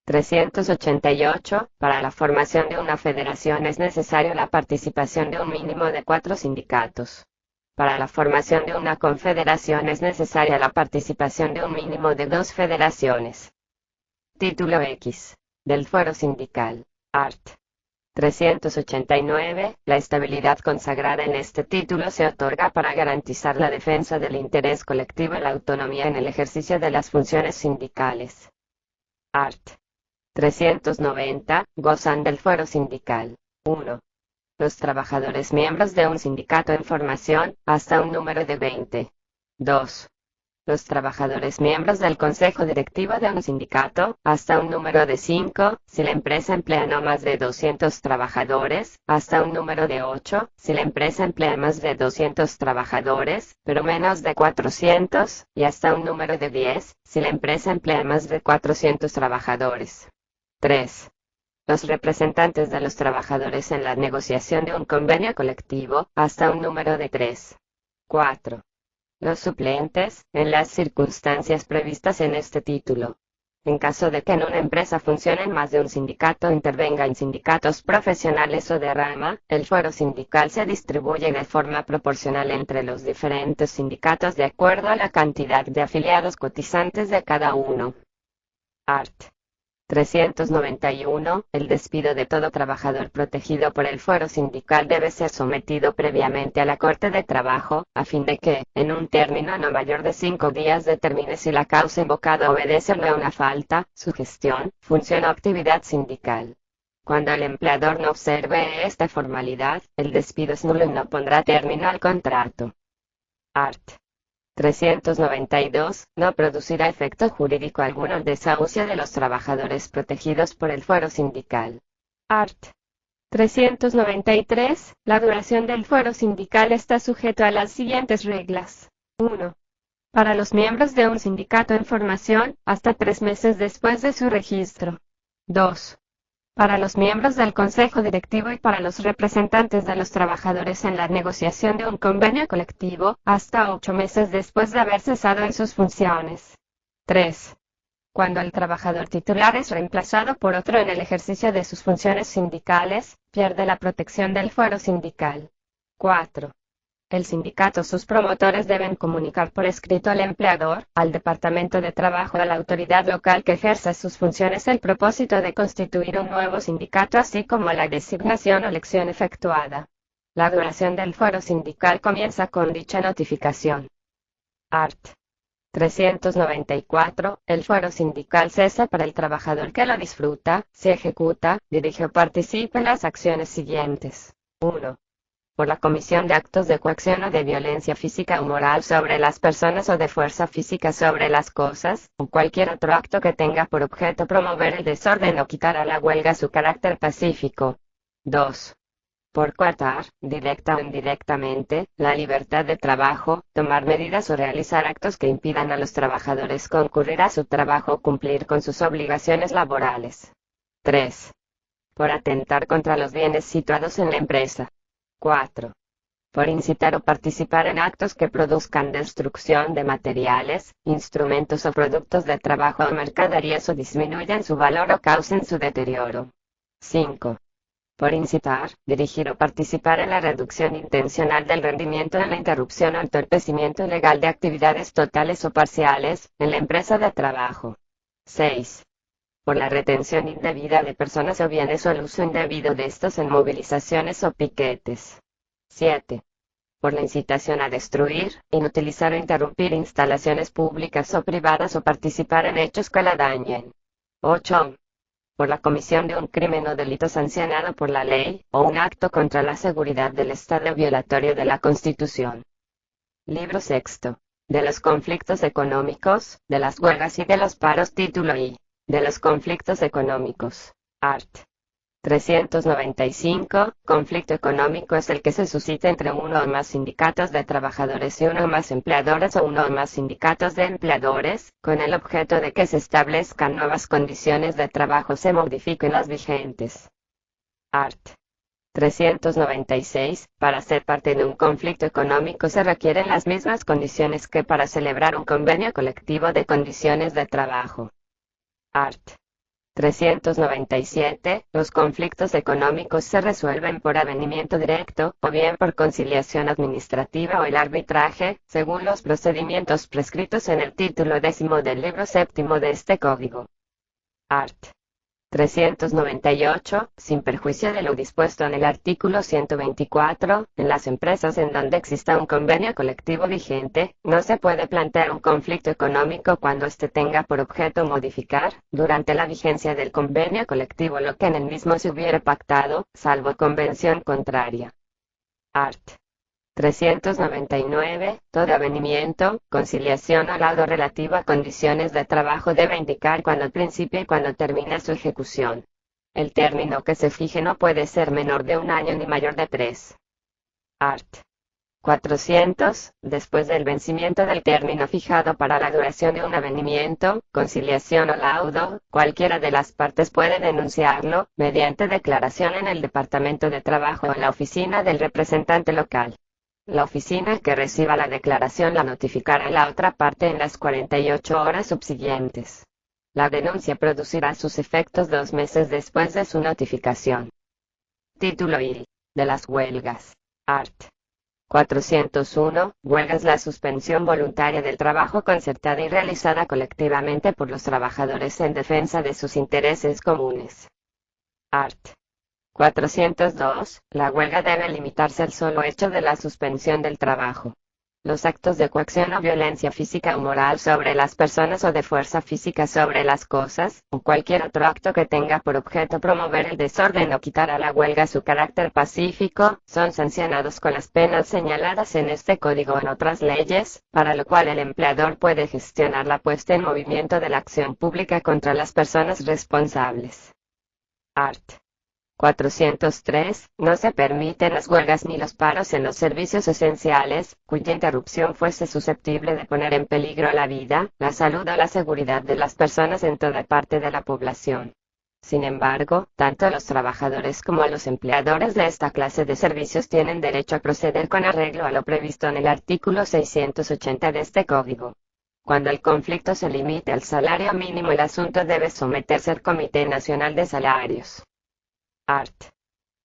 388. Para la formación de una federación es necesario la participación de un mínimo de 4 sindicatos. Para la formación de una confederación es necesaria la participación de un mínimo de 2 federaciones. Título X. Del Fuero Sindical. Art. 389. La estabilidad consagrada en este título se otorga para garantizar la defensa del interés colectivo y la autonomía en el ejercicio de las funciones sindicales. Art. 390. Gozan del fuero sindical. 1. Los trabajadores miembros de un sindicato en formación, hasta un número de 20. 2. Los trabajadores miembros del consejo directivo de un sindicato, hasta un número de 5, si la empresa emplea no más de 200 trabajadores, hasta un número de 8, si la empresa emplea más de 200 trabajadores, pero menos de 400, y hasta un número de 10, si la empresa emplea más de 400 trabajadores. 3. Los representantes de los trabajadores en la negociación de un convenio colectivo, hasta un número de 3. 4. Los suplentes, en las circunstancias previstas en este título. En caso de que en una empresa funcionen más de un sindicato o intervenga en sindicatos profesionales o de rama, el fuero sindical se distribuye de forma proporcional entre los diferentes sindicatos de acuerdo a la cantidad de afiliados cotizantes de cada uno. Art. 391. El despido de todo trabajador protegido por el fuero sindical debe ser sometido previamente a la Corte de Trabajo, a fin de que, en un término no mayor de 5 días determine si la causa invocada obedece o no a una falta, sugestión, función o actividad sindical. Cuando el empleador no observe esta formalidad, el despido es nulo y no pondrá término al contrato. Art. 392. No producirá efecto jurídico alguno el desahucio de los trabajadores protegidos por el fuero sindical. Art. 393. La duración del fuero sindical está sujeto a las siguientes reglas. 1. Para los miembros de un sindicato en formación, hasta 3 meses después de su registro. 2. Para los miembros del consejo directivo y para los representantes de los trabajadores en la negociación de un convenio colectivo, hasta 8 meses después de haber cesado en sus funciones. 3. Cuando el trabajador titular es reemplazado por otro en el ejercicio de sus funciones sindicales, pierde la protección del fuero sindical. 4. El sindicato o sus promotores deben comunicar por escrito al empleador, al Departamento de Trabajo o a la autoridad local que ejerza sus funciones el propósito de constituir un nuevo sindicato así como la designación o elección efectuada. La duración del fuero sindical comienza con dicha notificación. Art. 394. El fuero sindical cesa para el trabajador que lo disfruta, si ejecuta, dirige o participa en las acciones siguientes. 1. Por la comisión de actos de coacción o de violencia física o moral sobre las personas o de fuerza física sobre las cosas, o cualquier otro acto que tenga por objeto promover el desorden o quitar a la huelga su carácter pacífico. 2. Por coartar, directa o indirectamente, la libertad de trabajo, tomar medidas o realizar actos que impidan a los trabajadores concurrir a su trabajo o cumplir con sus obligaciones laborales. 3. Por atentar contra los bienes situados en la empresa. 4. Por incitar o participar en actos que produzcan destrucción de materiales, instrumentos o productos de trabajo o mercaderías o disminuyan su valor o causen su deterioro. 5. Por incitar, dirigir o participar en la reducción intencional del rendimiento en la interrupción o entorpecimiento ilegal de actividades totales o parciales, en la empresa de trabajo. 6. Por la retención indebida de personas o bienes o el uso indebido de estos en movilizaciones o piquetes. 7. Por la incitación a destruir, inutilizar o interrumpir instalaciones públicas o privadas o participar en hechos que la dañen. 8. Por la comisión de un crimen o delito sancionado por la ley, o un acto contra la seguridad del Estado violatorio de la Constitución. Libro sexto. De los conflictos económicos, de las huelgas y de los paros. Título I. De los conflictos económicos. Art. 395. Conflicto económico es el que se suscita entre uno o más sindicatos de trabajadores y uno o más empleadores o uno o más sindicatos de empleadores, con el objeto de que se establezcan nuevas condiciones de trabajo o se modifiquen las vigentes. Art. 396. Para ser parte de un conflicto económico se requieren las mismas condiciones que para celebrar un convenio colectivo de condiciones de trabajo. Art. 397. Los conflictos económicos se resuelven por avenimiento directo, o bien por conciliación administrativa o el arbitraje, según los procedimientos prescritos en el título 10 del libro 7 de este código. Art. 398. Sin perjuicio de lo dispuesto en el artículo 124, en las empresas en donde exista un convenio colectivo vigente, no se puede plantear un conflicto económico cuando éste tenga por objeto modificar, durante la vigencia del convenio colectivo lo que en el mismo se hubiere pactado, salvo convención contraria. Art. 399. Todo avenimiento, conciliación o laudo relativo a condiciones de trabajo debe indicar cuando principia y cuando termina su ejecución. El término que se fije no puede ser menor de 1 año ni mayor de 3. Art. 400. Después del vencimiento del término fijado para la duración de un avenimiento, conciliación o laudo, cualquiera de las partes puede denunciarlo, mediante declaración en el Departamento de Trabajo o en la oficina del representante local. La oficina que reciba la declaración la notificará a la otra parte en las 48 horas subsiguientes. La denuncia producirá sus efectos 2 meses después de su notificación. Título I. De las huelgas. Art. 401. Huelga es la suspensión voluntaria del trabajo concertada y realizada colectivamente por los trabajadores en defensa de sus intereses comunes. Art. 402. La huelga debe limitarse al solo hecho de la suspensión del trabajo. Los actos de coacción o violencia física o moral sobre las personas o de fuerza física sobre las cosas, o cualquier otro acto que tenga por objeto promover el desorden o quitar a la huelga su carácter pacífico, son sancionados con las penas señaladas en este código o en otras leyes, para lo cual el empleador puede gestionar la puesta en movimiento de la acción pública contra las personas responsables. Art. 403. No se permiten las huelgas ni los paros en los servicios esenciales, cuya interrupción fuese susceptible de poner en peligro la vida, la salud o la seguridad de las personas en toda parte de la población. Sin embargo, tanto los trabajadores como los empleadores de esta clase de servicios tienen derecho a proceder con arreglo a lo previsto en el artículo 680 de este código. Cuando el conflicto se limite al salario mínimo, el asunto debe someterse al Comité Nacional de Salarios. Art.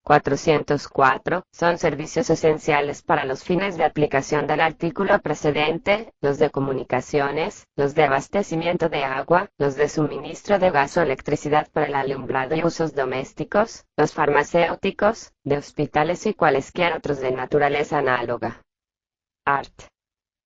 404. Son servicios esenciales para los fines de aplicación del artículo precedente, los de comunicaciones, los de abastecimiento de agua, los de suministro de gas o electricidad para el alumbrado y usos domésticos, los farmacéuticos, de hospitales y cualesquiera otros de naturaleza análoga. Art.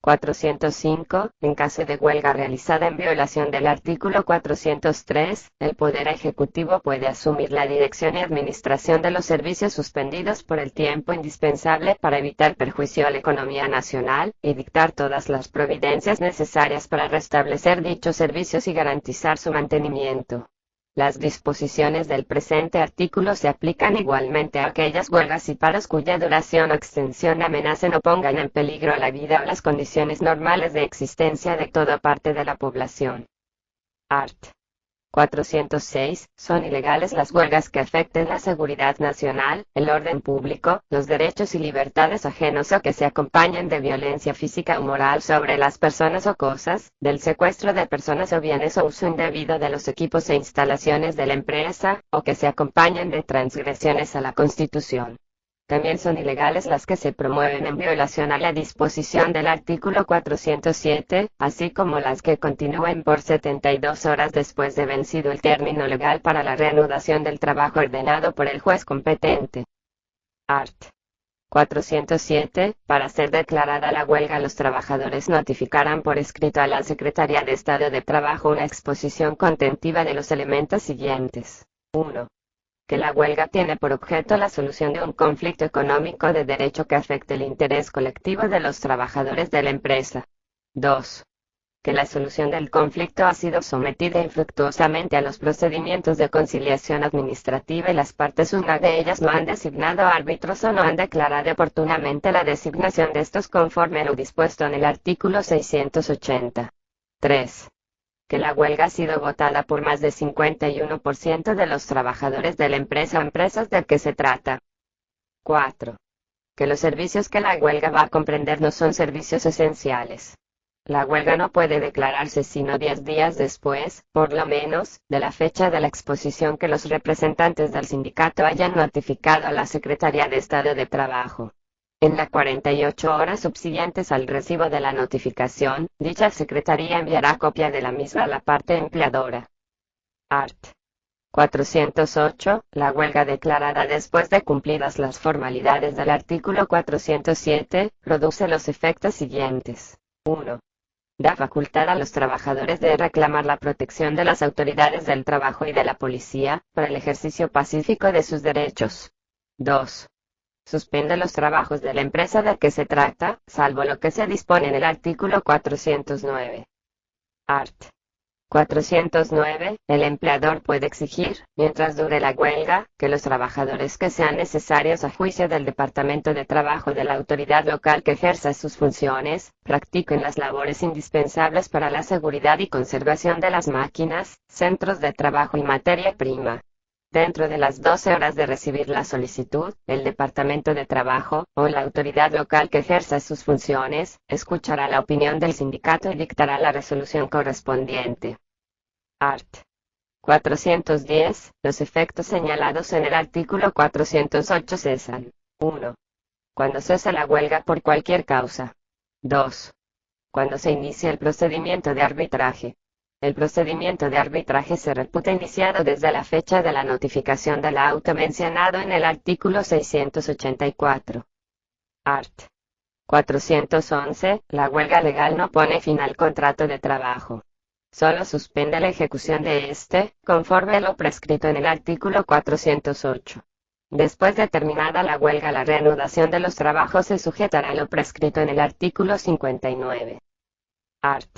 405. En caso de huelga realizada en violación del artículo 403, el Poder Ejecutivo puede asumir la dirección y administración de los servicios suspendidos por el tiempo indispensable para evitar perjuicio a la economía nacional, y dictar todas las providencias necesarias para restablecer dichos servicios y garantizar su mantenimiento. Las disposiciones del presente artículo se aplican igualmente a aquellas huelgas y paros cuya duración o extensión amenacen o pongan en peligro la vida o las condiciones normales de existencia de toda parte de la población. Art. 406. Son ilegales las huelgas que afecten la seguridad nacional, el orden público, los derechos y libertades ajenos o que se acompañen de violencia física o moral sobre las personas o cosas, del secuestro de personas o bienes o uso indebido de los equipos e instalaciones de la empresa, o que se acompañen de transgresiones a la Constitución. También son ilegales las que se promueven en violación a la disposición del artículo 407, así como las que continúen por 72 horas después de vencido el término legal para la reanudación del trabajo ordenado por el juez competente. Art. 407. Para ser declarada la huelga, los trabajadores notificarán por escrito a la Secretaría de Estado de Trabajo una exposición contentiva de los elementos siguientes. 1. Que la huelga tiene por objeto la solución de un conflicto económico de derecho que afecte el interés colectivo de los trabajadores de la empresa. 2. que la solución del conflicto ha sido sometida infructuosamente a los procedimientos de conciliación administrativa y las partes, una de ellas, no han designado árbitros o no han declarado oportunamente la designación de estos conforme a lo dispuesto en el artículo 680. 3. Que la huelga ha sido votada por más de 51% de los trabajadores de la empresa o empresas de que se trata. 4. Que los servicios que la huelga va a comprender no son servicios esenciales. La huelga no puede declararse sino 10 días después, por lo menos, de la fecha de la exposición que los representantes del sindicato hayan notificado a la Secretaría de Estado de Trabajo. En las 48 horas subsiguientes al recibo de la notificación, dicha Secretaría enviará copia de la misma a la parte empleadora. Art. 408. La huelga declarada después de cumplidas las formalidades del artículo 407, produce los efectos siguientes. 1. Da facultad a los trabajadores de reclamar la protección de las autoridades del trabajo y de la policía, para el ejercicio pacífico de sus derechos. 2. Suspende los trabajos de la empresa de que se trata, salvo lo que se dispone en el artículo 409. Art. 409. El empleador puede exigir, mientras dure la huelga, que los trabajadores que sean necesarios a juicio del Departamento de Trabajo de la autoridad local que ejerza sus funciones, practiquen las labores indispensables para la seguridad y conservación de las máquinas, centros de trabajo y materia prima. Dentro de las 12 horas de recibir la solicitud, el Departamento de Trabajo, o la autoridad local que ejerza sus funciones, escuchará la opinión del sindicato y dictará la resolución correspondiente. Art. 410. Los efectos señalados en el artículo 408 cesan. 1. Cuando cesa la huelga por cualquier causa. 2. Cuando se inicia el procedimiento de arbitraje. El procedimiento de arbitraje se reputa iniciado desde la fecha de la notificación del auto mencionado en el artículo 684. Art. 411. La huelga legal no pone fin al contrato de trabajo. Solo suspende la ejecución de este, conforme a lo prescrito en el artículo 408. Después de terminada la huelga, la reanudación de los trabajos se sujetará a lo prescrito en el artículo 59. Art.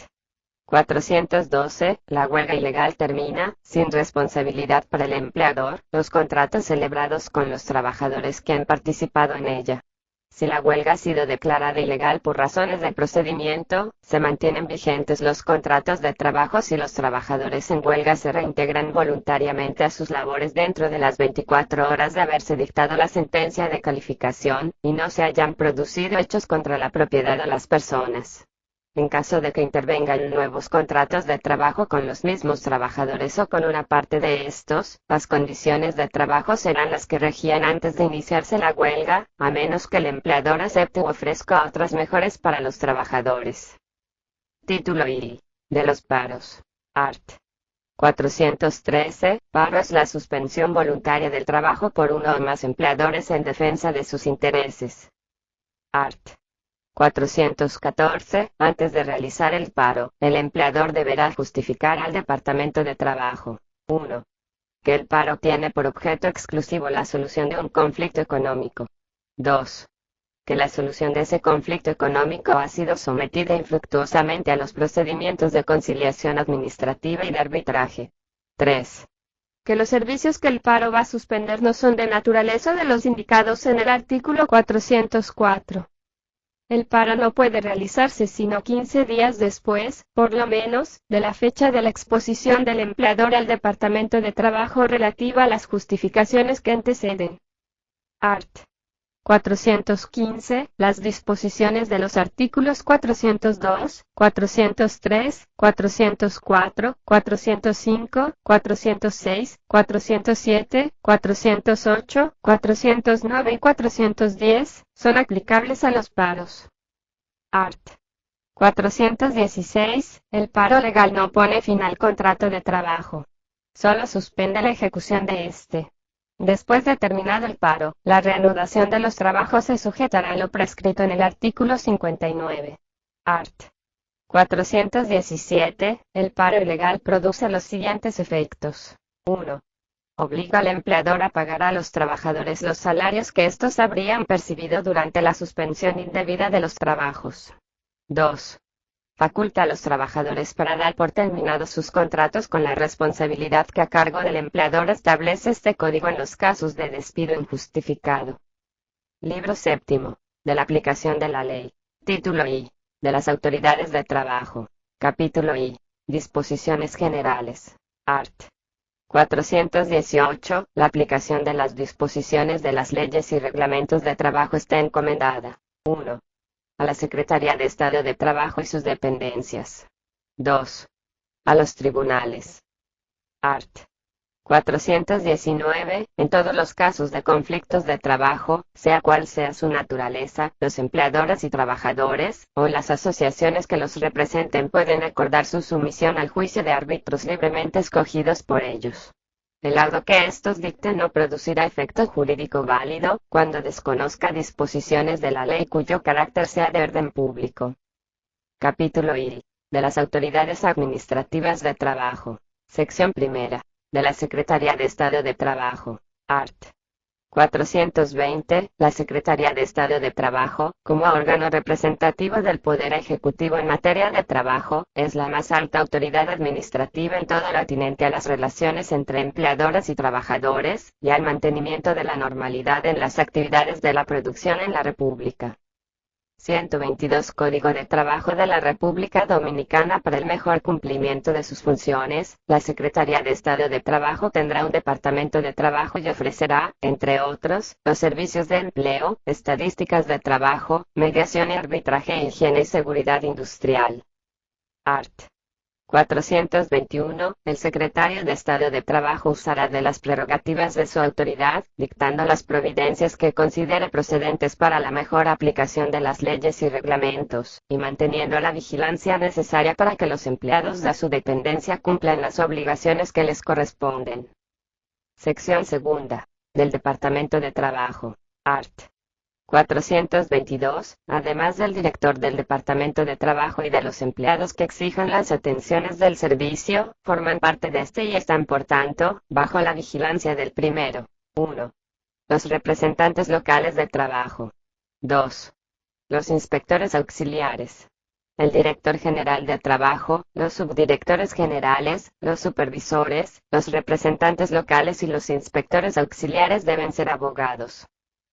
412. La huelga ilegal termina, sin responsabilidad para el empleador, los contratos celebrados con los trabajadores que han participado en ella. Si la huelga ha sido declarada ilegal por razones de procedimiento, se mantienen vigentes los contratos de trabajo si los trabajadores en huelga se reintegran voluntariamente a sus labores dentro de las 24 horas de haberse dictado la sentencia de calificación, y no se hayan producido hechos contra la propiedad de las personas. En caso de que intervengan nuevos contratos de trabajo con los mismos trabajadores o con una parte de estos, las condiciones de trabajo serán las que regían antes de iniciarse la huelga, a menos que el empleador acepte u ofrezca otras mejores para los trabajadores. Título I. De los paros. Art. 413. Paro es la suspensión voluntaria del trabajo por uno o más empleadores en defensa de sus intereses. Art. 414. Antes de realizar el paro, el empleador deberá justificar al Departamento de Trabajo. 1. Que el paro tiene por objeto exclusivo la solución de un conflicto económico. 2. Que la solución de ese conflicto económico ha sido sometida infructuosamente a los procedimientos de conciliación administrativa y de arbitraje. 3. Que los servicios que el paro va a suspender no son de naturaleza de los indicados en el artículo 404. El paro no puede realizarse sino 15 días después, por lo menos, de la fecha de la exposición del empleador al Departamento de Trabajo relativa a las justificaciones que anteceden. Art. 415. Las disposiciones de los artículos 402, 403, 404, 405, 406, 407, 408, 409 y 410 son aplicables a los paros. Art. 416. El paro legal no pone fin al contrato de trabajo. Solo suspende la ejecución de este. Después de terminado el paro, la reanudación de los trabajos se sujetará a lo prescrito en el artículo 59. Art. 417. El paro ilegal produce los siguientes efectos. 1. Obliga al empleador a pagar a los trabajadores los salarios que estos habrían percibido durante la suspensión indebida de los trabajos. 2. faculta a los trabajadores para dar por terminados sus contratos con la responsabilidad que a cargo del empleador establece este código en los casos de despido injustificado. Libro séptimo. De la aplicación de la ley. Título I. De las autoridades de trabajo. Capítulo I. Disposiciones generales. Art. 418. La aplicación de las disposiciones de las leyes y reglamentos de trabajo está encomendada. 1. A la Secretaría de Estado de Trabajo y sus dependencias. 2. A los tribunales. Art. 419. En todos los casos de conflictos de trabajo, sea cual sea su naturaleza, los empleadores y trabajadores, o las asociaciones que los representen pueden acordar su sumisión al juicio de árbitros libremente escogidos por ellos. El laudo que estos dicten no producirá efecto jurídico válido, cuando desconozca disposiciones de la ley cuyo carácter sea de orden público. Capítulo I. De las autoridades administrativas de trabajo. Sección primera. De la Secretaría de Estado de Trabajo. Art. 420. La Secretaría de Estado de Trabajo, como órgano representativo del Poder Ejecutivo en materia de trabajo, es la más alta autoridad administrativa en todo lo atinente a las relaciones entre empleadores y trabajadores, y al mantenimiento de la normalidad en las actividades de la producción en la República. 122 Código de Trabajo de la República Dominicana. Para el mejor cumplimiento de sus funciones, la Secretaría de Estado de Trabajo tendrá un departamento de trabajo y ofrecerá, entre otros, los servicios de empleo, estadísticas de trabajo, mediación y arbitraje, higiene y seguridad industrial. Art. 421. El Secretario de Estado de Trabajo usará de las prerrogativas de su autoridad, dictando las providencias que considere procedentes para la mejor aplicación de las leyes y reglamentos, y manteniendo la vigilancia necesaria para que los empleados de su dependencia cumplan las obligaciones que les corresponden. Sección segunda. Del Departamento de Trabajo. Art. 422. Además del director del Departamento de Trabajo y de los empleados que exijan las atenciones del servicio, forman parte de este y están por tanto, bajo la vigilancia del primero. 1. Los representantes locales de trabajo. 2. Los inspectores auxiliares. El director general de trabajo, los subdirectores generales, los supervisores, los representantes locales y los inspectores auxiliares deben ser abogados.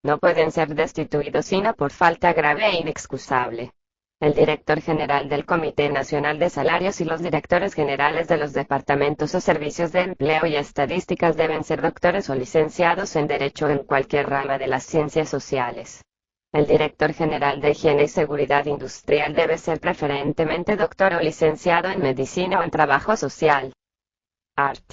No pueden ser destituidos sino por falta grave e inexcusable. El director general del Comité Nacional de Salarios y los directores generales de los departamentos o servicios de empleo y estadísticas deben ser doctores o licenciados en Derecho en cualquier rama de las ciencias sociales. El director general de Higiene y Seguridad Industrial debe ser preferentemente doctor o licenciado en Medicina o en Trabajo Social. Art.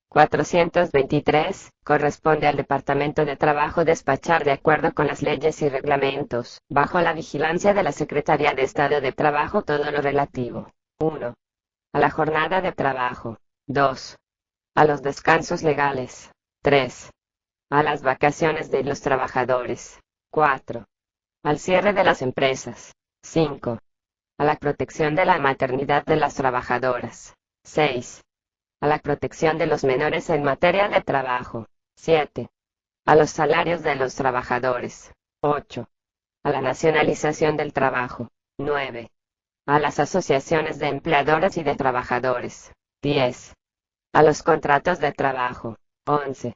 423. Corresponde al Departamento de Trabajo despachar de acuerdo con las leyes y reglamentos, bajo la vigilancia de la Secretaría de Estado de Trabajo, todo lo relativo. 1. A la jornada de trabajo. 2. A los descansos legales. 3. A las vacaciones de los trabajadores. 4. Al cierre de las empresas. 5. A la protección de la maternidad de las trabajadoras. 6. A la protección de los menores en materia de trabajo. 7. A los salarios de los trabajadores. 8. A la nacionalización del trabajo. 9. A las asociaciones de empleadores y de trabajadores. 10. A los contratos de trabajo. 11.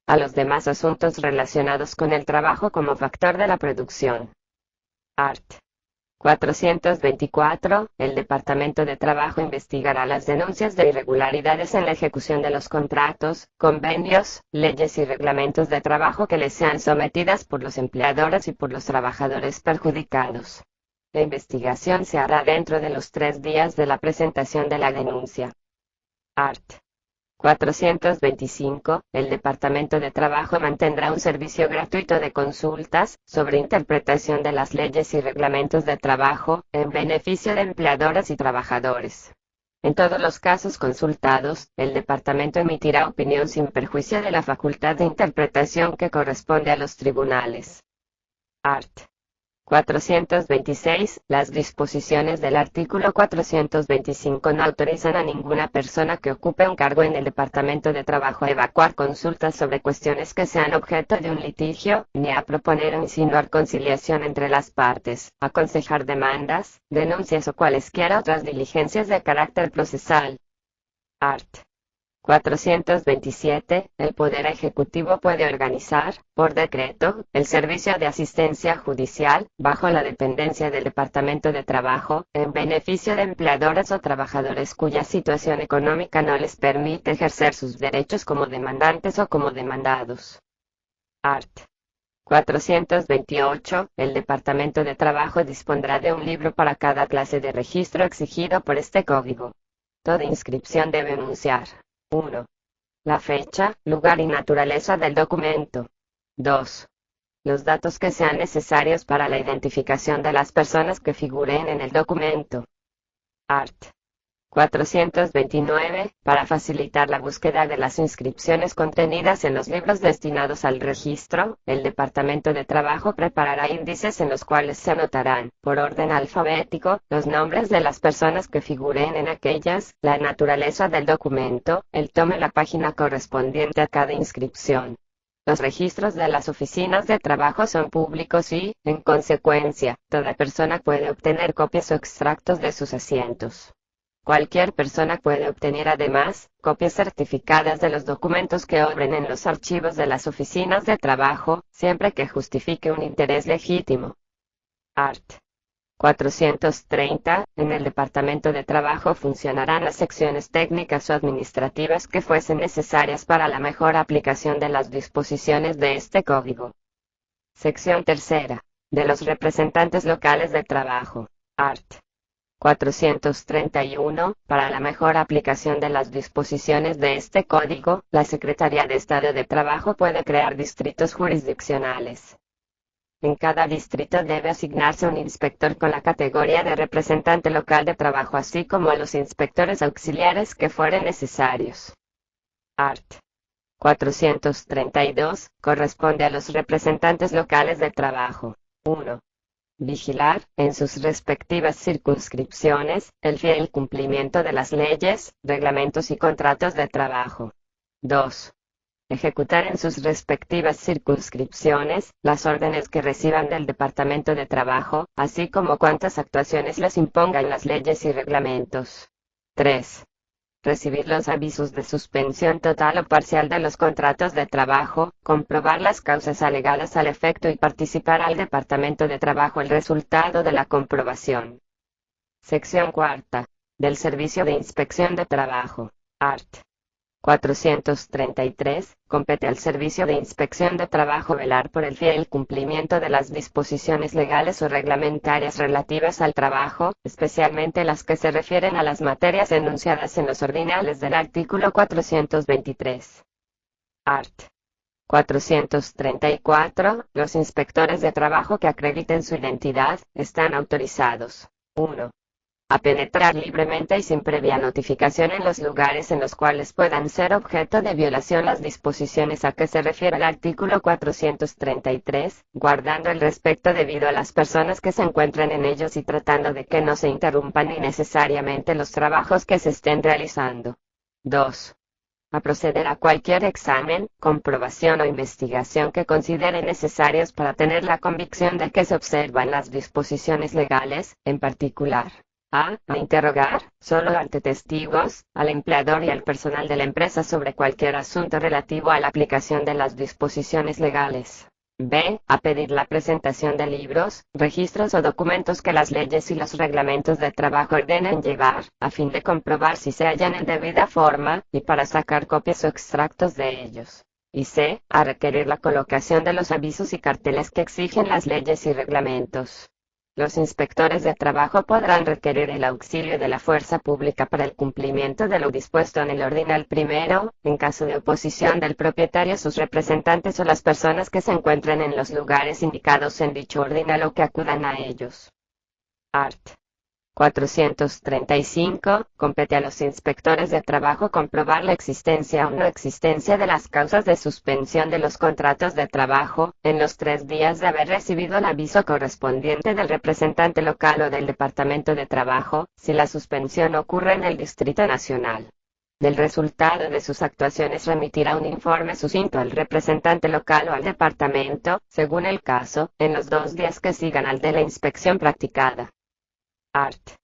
A los demás asuntos relacionados con el trabajo como factor de la producción. Art. 424. El Departamento de Trabajo investigará las denuncias de irregularidades en la ejecución de los contratos, convenios, leyes y reglamentos de trabajo que les sean sometidas por los empleadores y por los trabajadores perjudicados. La investigación se hará dentro de los 3 días de la presentación de la denuncia. Art. 425. El Departamento de Trabajo mantendrá un servicio gratuito de consultas sobre interpretación de las leyes y reglamentos de trabajo, en beneficio de empleadores y trabajadores. En todos los casos consultados, el Departamento emitirá opinión sin perjuicio de la facultad de interpretación que corresponde a los tribunales. Art. 426. Las disposiciones del artículo 425 no autorizan a ninguna persona que ocupe un cargo en el Departamento de Trabajo a evacuar consultas sobre cuestiones que sean objeto de un litigio, ni a proponer o insinuar conciliación entre las partes, aconsejar demandas, denuncias o cualesquiera otras diligencias de carácter procesal. Art. 427. El Poder Ejecutivo puede organizar, por decreto, el servicio de asistencia judicial, bajo la dependencia del Departamento de Trabajo, en beneficio de empleadores o trabajadores cuya situación económica no les permite ejercer sus derechos como demandantes o como demandados. Art. 428. El Departamento de Trabajo dispondrá de un libro para cada clase de registro exigido por este código. Toda inscripción debe anunciar: 1. La fecha, lugar y naturaleza del documento. 2. Los datos que sean necesarios para la identificación de las personas que figuren en el documento. Art. 429. Para facilitar la búsqueda de las inscripciones contenidas en los libros destinados al registro, el Departamento de Trabajo preparará índices en los cuales se anotarán, por orden alfabético, los nombres de las personas que figuren en aquellas, la naturaleza del documento, el tomo y la página correspondiente a cada inscripción. Los registros de las oficinas de trabajo son públicos y, en consecuencia, toda persona puede obtener copias o extractos de sus asientos. Cualquier persona puede obtener además, copias certificadas de los documentos que obren en los archivos de las oficinas de trabajo, siempre que justifique un interés legítimo. Art. 430. En el Departamento de Trabajo funcionarán las secciones técnicas o administrativas que fuesen necesarias para la mejor aplicación de las disposiciones de este código. Sección tercera. De los representantes locales de trabajo. Art. 431. Para la mejor aplicación de las disposiciones de este código, la Secretaría de Estado de Trabajo puede crear distritos jurisdiccionales. En cada distrito debe asignarse un inspector con la categoría de representante local de trabajo, así como los inspectores auxiliares que fueren necesarios. Art. 432. Corresponde a los representantes locales de trabajo. 1. Vigilar, en sus respectivas circunscripciones, el fiel cumplimiento de las leyes, reglamentos y contratos de trabajo. 2. Ejecutar en sus respectivas circunscripciones, las órdenes que reciban del Departamento de Trabajo, así como cuantas actuaciones les impongan las leyes y reglamentos. 3. Recibir los avisos de suspensión total o parcial de los contratos de trabajo, comprobar las causas alegadas al efecto y participar al Departamento de Trabajo el resultado de la comprobación. Sección cuarta. Del Servicio de Inspección de Trabajo. Art. 433. Compete al Servicio de Inspección de Trabajo velar por el fiel cumplimiento de las disposiciones legales o reglamentarias relativas al trabajo, especialmente las que se refieren a las materias enunciadas en los ordinales del artículo 423. Art. 434. Los inspectores de trabajo que acrediten su identidad, están autorizados: 1. A penetrar libremente y sin previa notificación en los lugares en los cuales puedan ser objeto de violación las disposiciones a que se refiere el artículo 433, guardando el respeto debido a las personas que se encuentren en ellos y tratando de que no se interrumpan innecesariamente los trabajos que se estén realizando. 2. A proceder a cualquier examen, comprobación o investigación que considere necesarios para tener la convicción de que se observan las disposiciones legales, en particular. A interrogar, solo ante testigos, al empleador y al personal de la empresa sobre cualquier asunto relativo a la aplicación de las disposiciones legales. B. A pedir la presentación de libros, registros o documentos que las leyes y los reglamentos de trabajo ordenen llevar, a fin de comprobar si se hallan en debida forma, y para sacar copias o extractos de ellos. Y C. A requerir la colocación de los avisos y carteles que exigen las leyes y reglamentos. Los inspectores de trabajo podrán requerir el auxilio de la fuerza pública para el cumplimiento de lo dispuesto en el ordinal primero, en caso de oposición del propietario, sus representantes o las personas que se encuentren en los lugares indicados en dicho ordinal o que acudan a ellos. Art. 435. Compete a los inspectores de trabajo comprobar la existencia o no existencia de las causas de suspensión de los contratos de trabajo, en los 3 días de haber recibido el aviso correspondiente del representante local o del Departamento de Trabajo, si la suspensión ocurre en el Distrito Nacional. Del resultado de sus actuaciones remitirá un informe sucinto al representante local o al departamento, según el caso, en los 2 días que sigan al de la inspección practicada. Art.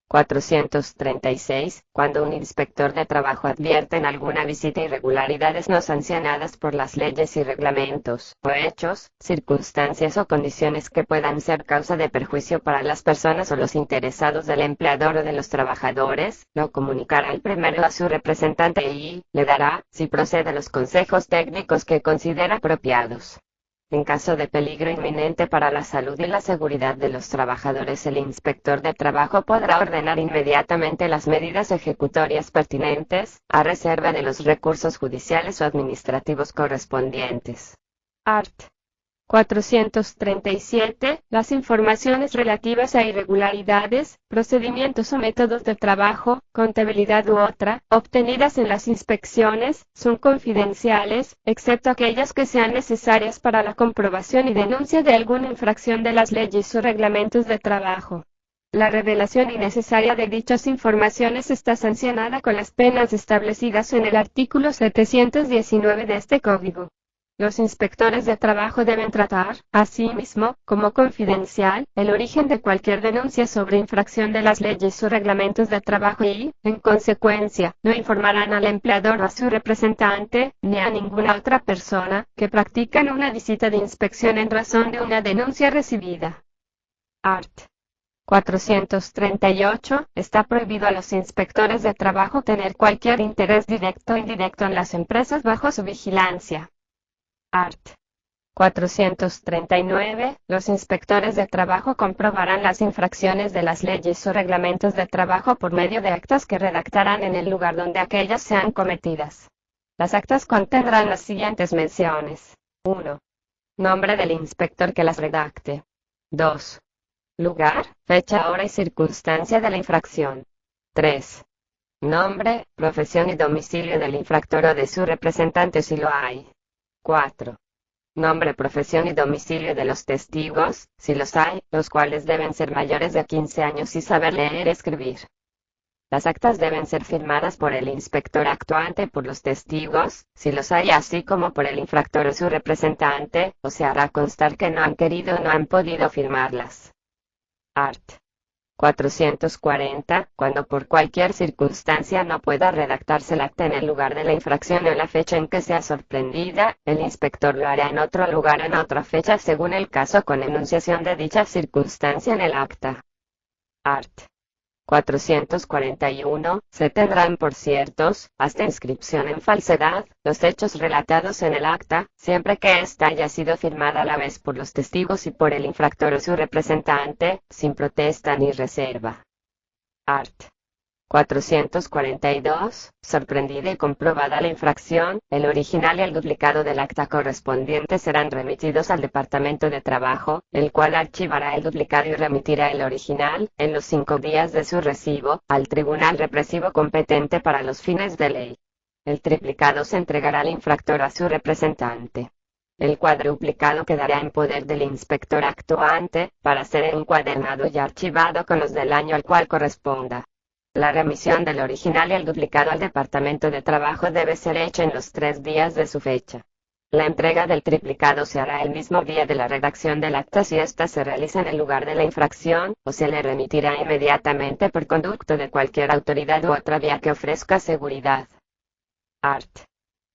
436. Cuando un inspector de trabajo advierte en alguna visita irregularidades no sancionadas por las leyes y reglamentos, o hechos, circunstancias o condiciones que puedan ser causa de perjuicio para las personas o los interesados del empleador o de los trabajadores, lo comunicará al primero a su representante y le dará, si procede, los consejos técnicos que considera apropiados. En caso de peligro inminente para la salud y la seguridad de los trabajadores, el inspector de trabajo podrá ordenar inmediatamente las medidas ejecutorias pertinentes, a reserva de los recursos judiciales o administrativos correspondientes. Art. 437. Las informaciones relativas a irregularidades, procedimientos o métodos de trabajo, contabilidad u otra, obtenidas en las inspecciones, son confidenciales, excepto aquellas que sean necesarias para la comprobación y denuncia de alguna infracción de las leyes o reglamentos de trabajo. La revelación innecesaria de dichas informaciones está sancionada con las penas establecidas en el artículo 719 de este Código. Los inspectores de trabajo deben tratar, asimismo, como confidencial, el origen de cualquier denuncia sobre infracción de las leyes o reglamentos de trabajo y, en consecuencia, no informarán al empleador o a su representante, ni a ninguna otra persona, que practican una visita de inspección en razón de una denuncia recibida. Art. 438. Está prohibido a los inspectores de trabajo tener cualquier interés directo o indirecto en las empresas bajo su vigilancia. Art. 439. Los inspectores de trabajo comprobarán las infracciones de las leyes o reglamentos de trabajo por medio de actas que redactarán en el lugar donde aquellas sean cometidas. Las actas contendrán las siguientes menciones. 1. Nombre del inspector que las redacte. 2. Lugar, fecha, hora y circunstancia de la infracción. 3. Nombre, profesión y domicilio del infractor o de su representante si lo hay. 4. Nombre, profesión y domicilio de los testigos, si los hay, los cuales deben ser mayores de 15 años y saber leer y escribir. Las actas deben ser firmadas por el inspector actuante por los testigos, si los hay, así como por el infractor o su representante, o se hará constar que no han querido o no han podido firmarlas. Art. 440. Cuando por cualquier circunstancia no pueda redactarse el acta en el lugar de la infracción o en la fecha en que sea sorprendida, el inspector lo hará en otro lugar en otra fecha según el caso con enunciación de dicha circunstancia en el acta. Art. 441. Se tendrán por ciertos, hasta inscripción en falsedad, los hechos relatados en el acta, siempre que ésta haya sido firmada a la vez por los testigos y por el infractor o su representante, sin protesta ni reserva. Art. 442. Sorprendida y comprobada la infracción, el original y el duplicado del acta correspondiente serán remitidos al Departamento de Trabajo, el cual archivará el duplicado y remitirá el original, en los 5 días de su recibo, al Tribunal Represivo competente para los fines de ley. El triplicado se entregará al infractor a su representante. El cuadruplicado quedará en poder del inspector actuante, para ser encuadernado y archivado con los del año al cual corresponda. La remisión del original y el duplicado al Departamento de Trabajo debe ser hecha en los 3 días de su fecha. La entrega del triplicado se hará el mismo día de la redacción del acta si ésta se realiza en el lugar de la infracción, o se le remitirá inmediatamente por conducto de cualquier autoridad u otra vía que ofrezca seguridad. Art.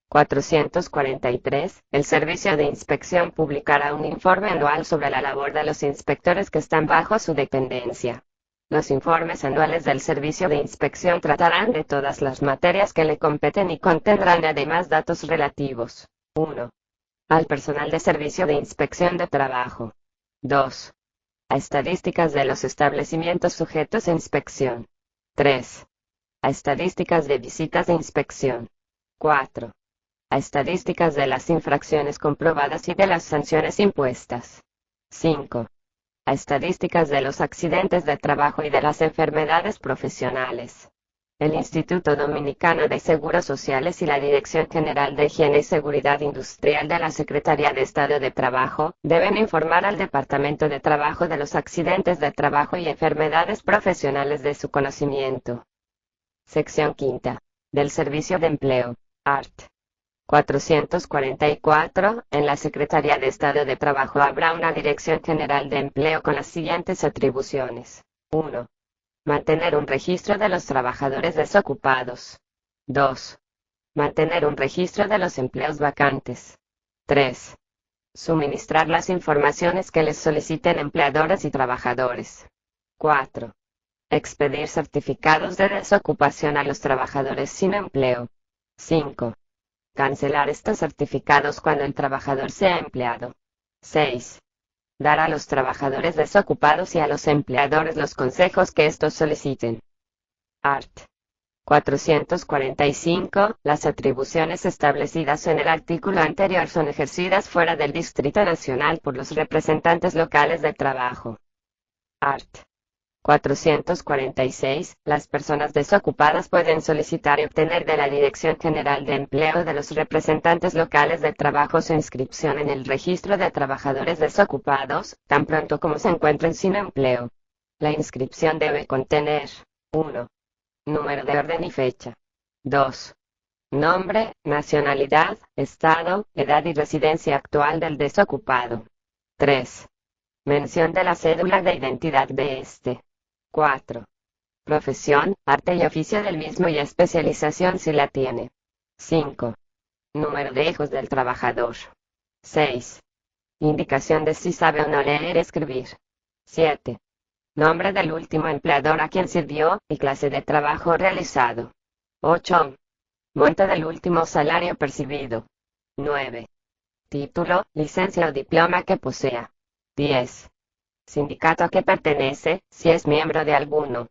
443. El Servicio de Inspección publicará un informe anual sobre la labor de los inspectores que están bajo su dependencia. Los informes anuales del Servicio de Inspección tratarán de todas las materias que le competen y contendrán además datos relativos. 1. Al personal de Servicio de Inspección de Trabajo. 2. A estadísticas de los establecimientos sujetos a inspección. 3. A estadísticas de visitas de inspección. 4. A estadísticas de las infracciones comprobadas y de las sanciones impuestas. 5. a estadísticas de los accidentes de trabajo y de las enfermedades profesionales. El Instituto Dominicano de Seguros Sociales y la Dirección General de Higiene y Seguridad Industrial de la Secretaría de Estado de Trabajo deben informar al Departamento de Trabajo de los accidentes de trabajo y enfermedades profesionales de su conocimiento. Sección quinta. Del Servicio de Empleo, ART. 444. En la Secretaría de Estado de Trabajo habrá una Dirección General de Empleo con las siguientes atribuciones. 1. Mantener un registro de los trabajadores desocupados. 2. Mantener un registro de los empleos vacantes. 3. Suministrar las informaciones que les soliciten empleadores y trabajadores. 4. Expedir certificados de desocupación a los trabajadores sin empleo. 5. Cancelar estos certificados cuando el trabajador sea empleado. 6. Dar a los trabajadores desocupados y a los empleadores los consejos que estos soliciten. Art. 445. Las atribuciones establecidas en el artículo anterior son ejercidas fuera del Distrito Nacional por los representantes locales de trabajo. Art. 446. Las personas desocupadas pueden solicitar y obtener de la Dirección General de Empleo de los representantes locales de trabajo su inscripción en el registro de trabajadores desocupados, tan pronto como se encuentren sin empleo. La inscripción debe contener 1. Número de orden y fecha. 2. Nombre, nacionalidad, estado, edad y residencia actual del desocupado. 3. Mención de la cédula de identidad de este. 4. Profesión, arte y oficio del mismo y especialización si la tiene. 5. Número de hijos del trabajador. 6. Indicación de si sabe o no leer y escribir. 7. Nombre del último empleador a quien sirvió y clase de trabajo realizado. 8. Monto del último salario percibido. 9. Título, licencia o diploma que posea. 10. Sindicato a que pertenece, si es miembro de alguno.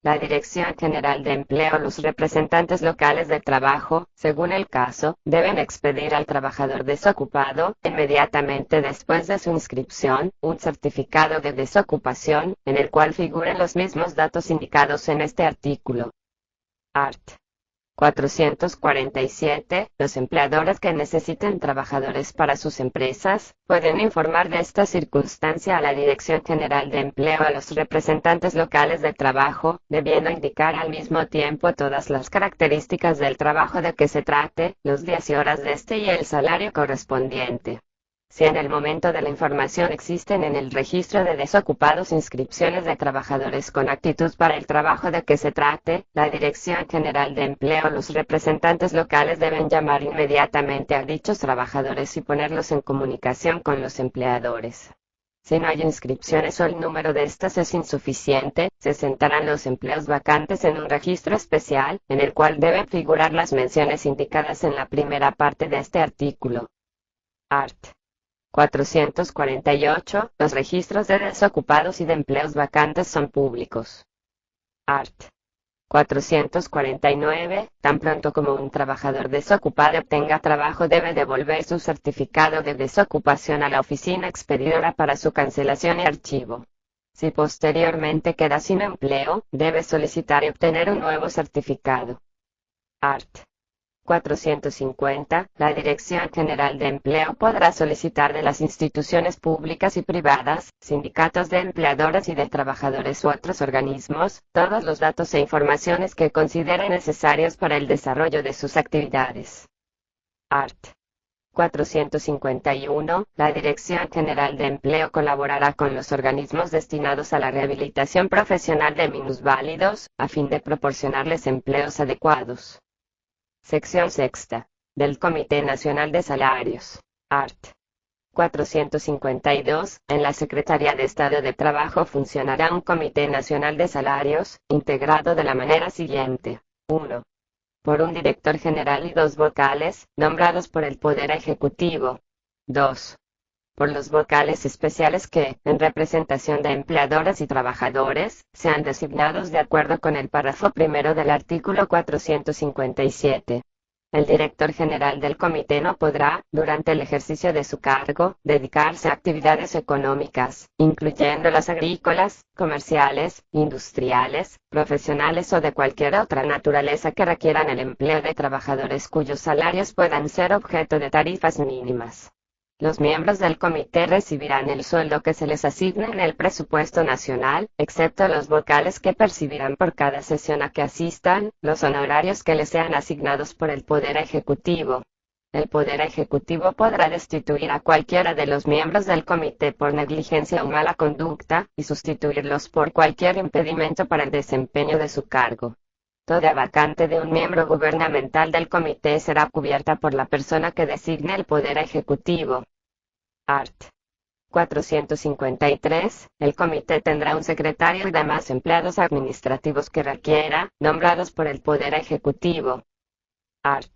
La Dirección General de Empleo, los representantes locales de trabajo, según el caso, deben expedir al trabajador desocupado, inmediatamente después de su inscripción, un certificado de desocupación, en el cual figuren los mismos datos indicados en este artículo. Art. 447. Los empleadores que necesiten trabajadores para sus empresas, pueden informar de esta circunstancia a la Dirección General de Empleo a los representantes locales de trabajo, debiendo indicar al mismo tiempo todas las características del trabajo de que se trate, los días y horas de este y el salario correspondiente. Si en el momento de la información existen en el registro de desocupados inscripciones de trabajadores con actitud para el trabajo de que se trate, la Dirección General de Empleo, los representantes locales deben llamar inmediatamente a dichos trabajadores y ponerlos en comunicación con los empleadores. Si no hay inscripciones o el número de estas es insuficiente, se sentarán los empleos vacantes en un registro especial, en el cual deben figurar las menciones indicadas en la primera parte de este artículo. Art. 448. Los registros de desocupados y de empleos vacantes son públicos. Art. 449. Tan pronto como un trabajador desocupado obtenga trabajo debe devolver su certificado de desocupación a la oficina expedidora para su cancelación y archivo. Si posteriormente queda sin empleo, debe solicitar y obtener un nuevo certificado. Art. 450. La Dirección General de Empleo podrá solicitar de las instituciones públicas y privadas, sindicatos de empleadores y de trabajadores u otros organismos, todos los datos e informaciones que considere necesarios para el desarrollo de sus actividades. Art. 451. La Dirección General de Empleo colaborará con los organismos destinados a la rehabilitación profesional de minusválidos, a fin de proporcionarles empleos adecuados. Sección sexta. Del Comité Nacional de Salarios. Art. 452. En la Secretaría de Estado de Trabajo funcionará un Comité Nacional de Salarios, integrado de la manera siguiente. 1. Por un director general y 2 vocales, nombrados por el Poder Ejecutivo. 2. Por los vocales especiales que, en representación de empleadores y trabajadores, sean designados de acuerdo con el párrafo primero del artículo 457. El director general del comité no podrá, durante el ejercicio de su cargo, dedicarse a actividades económicas, incluyendo las agrícolas, comerciales, industriales, profesionales o de cualquier otra naturaleza que requieran el empleo de trabajadores cuyos salarios puedan ser objeto de tarifas mínimas. Los miembros del comité recibirán el sueldo que se les asigne en el presupuesto nacional, excepto los vocales que percibirán por cada sesión a que asistan, los honorarios que les sean asignados por el Poder Ejecutivo. El Poder Ejecutivo podrá destituir a cualquiera de los miembros del comité por negligencia o mala conducta, y sustituirlos por cualquier impedimento para el desempeño de su cargo. Toda vacante de un miembro gubernamental del comité será cubierta por la persona que designe el Poder Ejecutivo. Art. 453. El comité tendrá un secretario y demás empleados administrativos que requiera, nombrados por el Poder Ejecutivo. Art.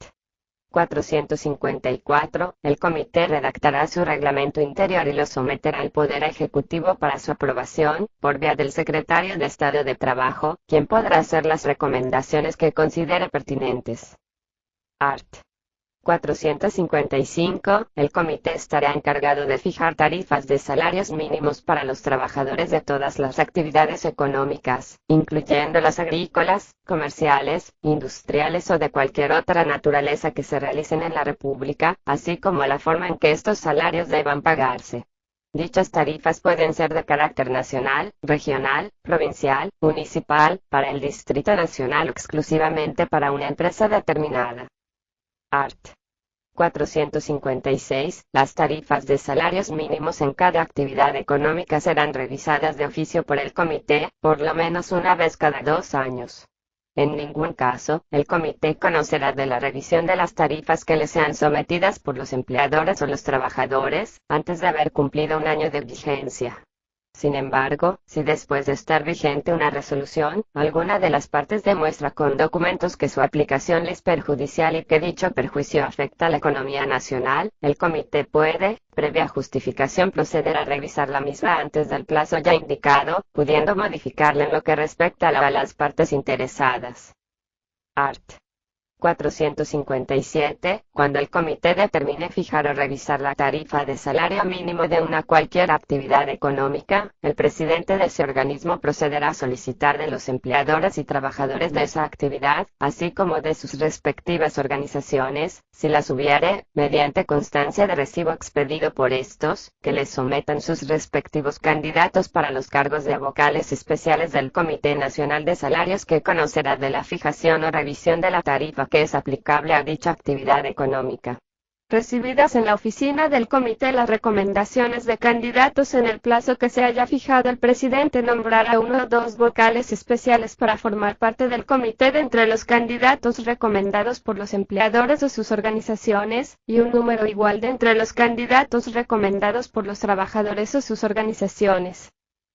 454. El comité redactará su reglamento interior y lo someterá al Poder Ejecutivo para su aprobación, por vía del Secretario de Estado de Trabajo, quien podrá hacer las recomendaciones que considere pertinentes. Art. 455. El comité estará encargado de fijar tarifas de salarios mínimos para los trabajadores de todas las actividades económicas, incluyendo las agrícolas, comerciales, industriales o de cualquier otra naturaleza que se realicen en la República, así como la forma en que estos salarios deban pagarse. Dichas tarifas pueden ser de carácter nacional, regional, provincial, municipal, para el Distrito Nacional o exclusivamente para una empresa determinada. Art. 456. Las tarifas de salarios mínimos en cada actividad económica serán revisadas de oficio por el comité, por lo menos una vez cada 2 años. En ningún caso, el comité conocerá de la revisión de las tarifas que le sean sometidas por los empleadores o los trabajadores, antes de haber cumplido un año de vigencia. Sin embargo, si después de estar vigente una resolución, alguna de las partes demuestra con documentos que su aplicación le es perjudicial y que dicho perjuicio afecta a la economía nacional, el comité puede, previa justificación, proceder a revisar la misma antes del plazo ya indicado, pudiendo modificarla en lo que respecta a las partes interesadas. Art. 457. Cuando el comité determine fijar o revisar la tarifa de salario mínimo de una cualquier actividad económica, el presidente de ese organismo procederá a solicitar de los empleadores y trabajadores de esa actividad, así como de sus respectivas organizaciones, si las hubiere, mediante constancia de recibo expedido por estos, que les sometan sus respectivos candidatos para los cargos de vocales especiales del Comité Nacional de Salarios, que conocerá de la fijación o revisión de la tarifa que es aplicable a dicha actividad económica. Recibidas en la oficina del comité las recomendaciones de candidatos en el plazo que se haya fijado, el presidente nombrará 1 o 2 vocales especiales para formar parte del comité de entre los candidatos recomendados por los empleadores o sus organizaciones, y un número igual de entre los candidatos recomendados por los trabajadores o sus organizaciones.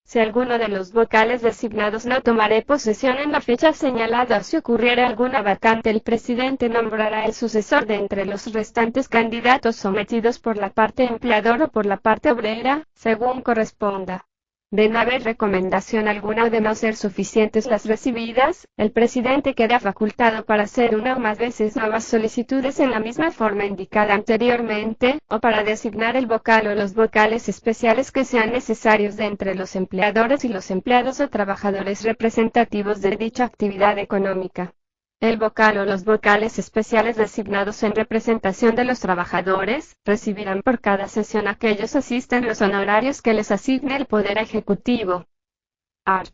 Si alguno de los vocales designados no tomare posesión en la fecha señalada o si ocurriera alguna vacante, el presidente nombrará el sucesor de entre los restantes candidatos sometidos por la parte empleador o por la parte obrera, según corresponda. De no haber recomendación alguna o de no ser suficientes las recibidas, el presidente queda facultado para hacer una o más veces nuevas solicitudes en la misma forma indicada anteriormente, o para designar el vocal o los vocales especiales que sean necesarios de entre los empleadores y los empleados o trabajadores representativos de dicha actividad económica. El vocal o los vocales especiales designados en representación de los trabajadores, recibirán por cada sesión a que ellos asistan los honorarios que les asigne el Poder Ejecutivo. Art.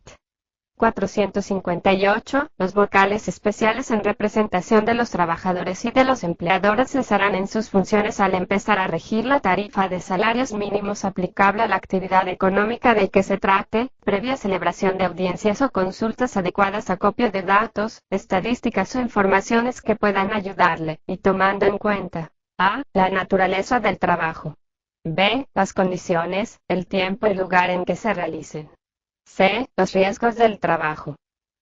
458. Los vocales especiales en representación de los trabajadores y de los empleadores cesarán en sus funciones al empezar a regir la tarifa de salarios mínimos aplicable a la actividad económica de que se trate, previa celebración de audiencias o consultas adecuadas a copia de datos, estadísticas o informaciones que puedan ayudarle, y tomando en cuenta: a. La naturaleza del trabajo. b. Las condiciones, el tiempo y lugar en que se realicen. C. Los riesgos del trabajo.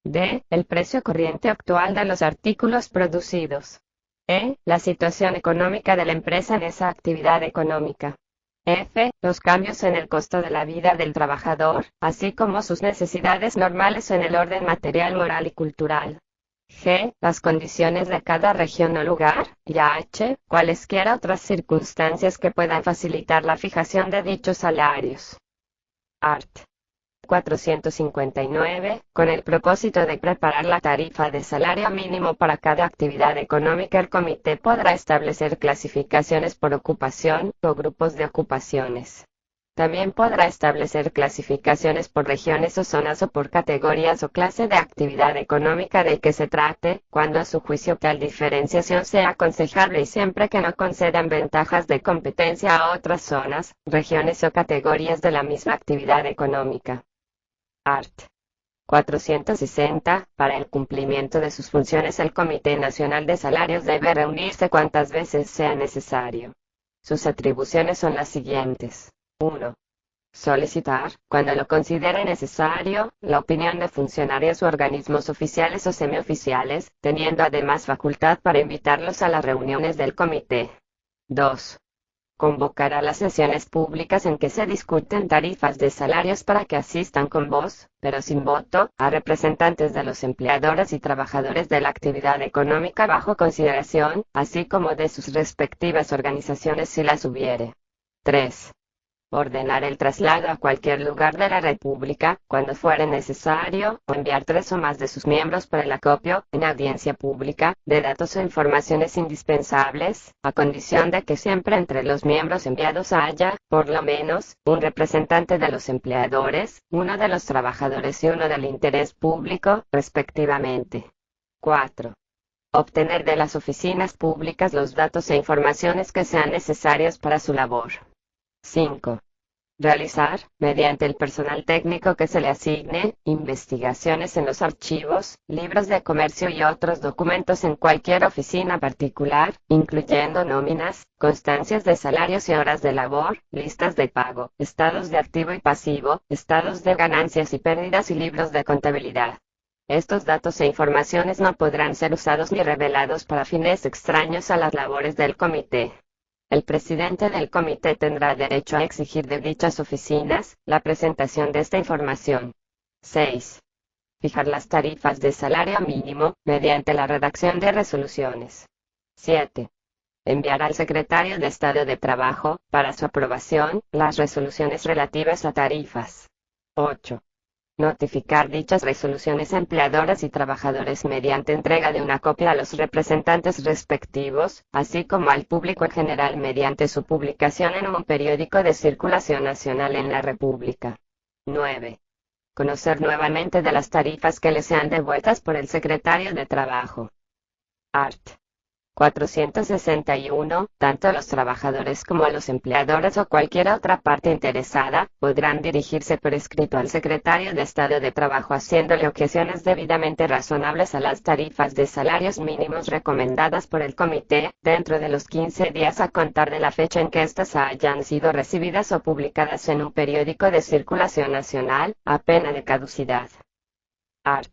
D. El precio corriente actual de los artículos producidos. E. La situación económica de la empresa en esa actividad económica. F. Los cambios en el costo de la vida del trabajador, así como sus necesidades normales en el orden material, moral y cultural. G. Las condiciones de cada región o lugar, y H. Cualesquiera otras circunstancias que puedan facilitar la fijación de dichos salarios. Art. 459, con el propósito de preparar la tarifa de salario mínimo para cada actividad económica, el comité podrá establecer clasificaciones por ocupación o grupos de ocupaciones. También podrá establecer clasificaciones por regiones o zonas o por categorías o clase de actividad económica de que se trate, cuando a su juicio tal diferenciación sea aconsejable y siempre que no concedan ventajas de competencia a otras zonas, regiones o categorías de la misma actividad económica. Art. 460. Para el cumplimiento de sus funciones, el Comité Nacional de Salarios debe reunirse cuantas veces sea necesario. Sus atribuciones son las siguientes. 1. Solicitar, cuando lo considere necesario, la opinión de funcionarios u organismos oficiales o semioficiales, teniendo además facultad para invitarlos a las reuniones del comité. 2. Convocar a las sesiones públicas en que se discuten tarifas de salarios para que asistan con voz, pero sin voto, a representantes de los empleadores y trabajadores de la actividad económica bajo consideración, así como de sus respectivas organizaciones si las hubiere. 3. Ordenar el traslado a cualquier lugar de la República, cuando fuere necesario, o enviar 3 o más de sus miembros para el acopio, en audiencia pública, de datos o informaciones indispensables, a condición de que siempre entre los miembros enviados haya, por lo menos, un representante de los empleadores, uno de los trabajadores y uno del interés público, respectivamente. 4. Obtener de las oficinas públicas los datos e informaciones que sean necesarios para su labor. 5. Realizar, mediante el personal técnico que se le asigne, investigaciones en los archivos, libros de comercio y otros documentos en cualquier oficina particular, incluyendo nóminas, constancias de salarios y horas de labor, listas de pago, estados de activo y pasivo, estados de ganancias y pérdidas y libros de contabilidad. Estos datos e informaciones no podrán ser usados ni revelados para fines extraños a las labores del comité. El presidente del comité tendrá derecho a exigir de dichas oficinas la presentación de esta información. 6. Fijar las tarifas de salario mínimo, mediante la redacción de resoluciones. 7. Enviar al secretario de Estado de Trabajo, para su aprobación, las resoluciones relativas a tarifas. 8. Notificar dichas resoluciones a empleadores y trabajadores mediante entrega de una copia a los representantes respectivos, así como al público en general mediante su publicación en un periódico de circulación nacional en la República. 9. Conocer nuevamente de las tarifas que le sean devueltas por el secretario de Trabajo. Art. 461. Tanto los trabajadores como los empleadores o cualquier otra parte interesada, podrán dirigirse por escrito al secretario de Estado de Trabajo haciéndole objeciones debidamente razonables a las tarifas de salarios mínimos recomendadas por el comité, dentro de los 15 días a contar de la fecha en que éstas hayan sido recibidas o publicadas en un periódico de circulación nacional, a pena de caducidad. Art.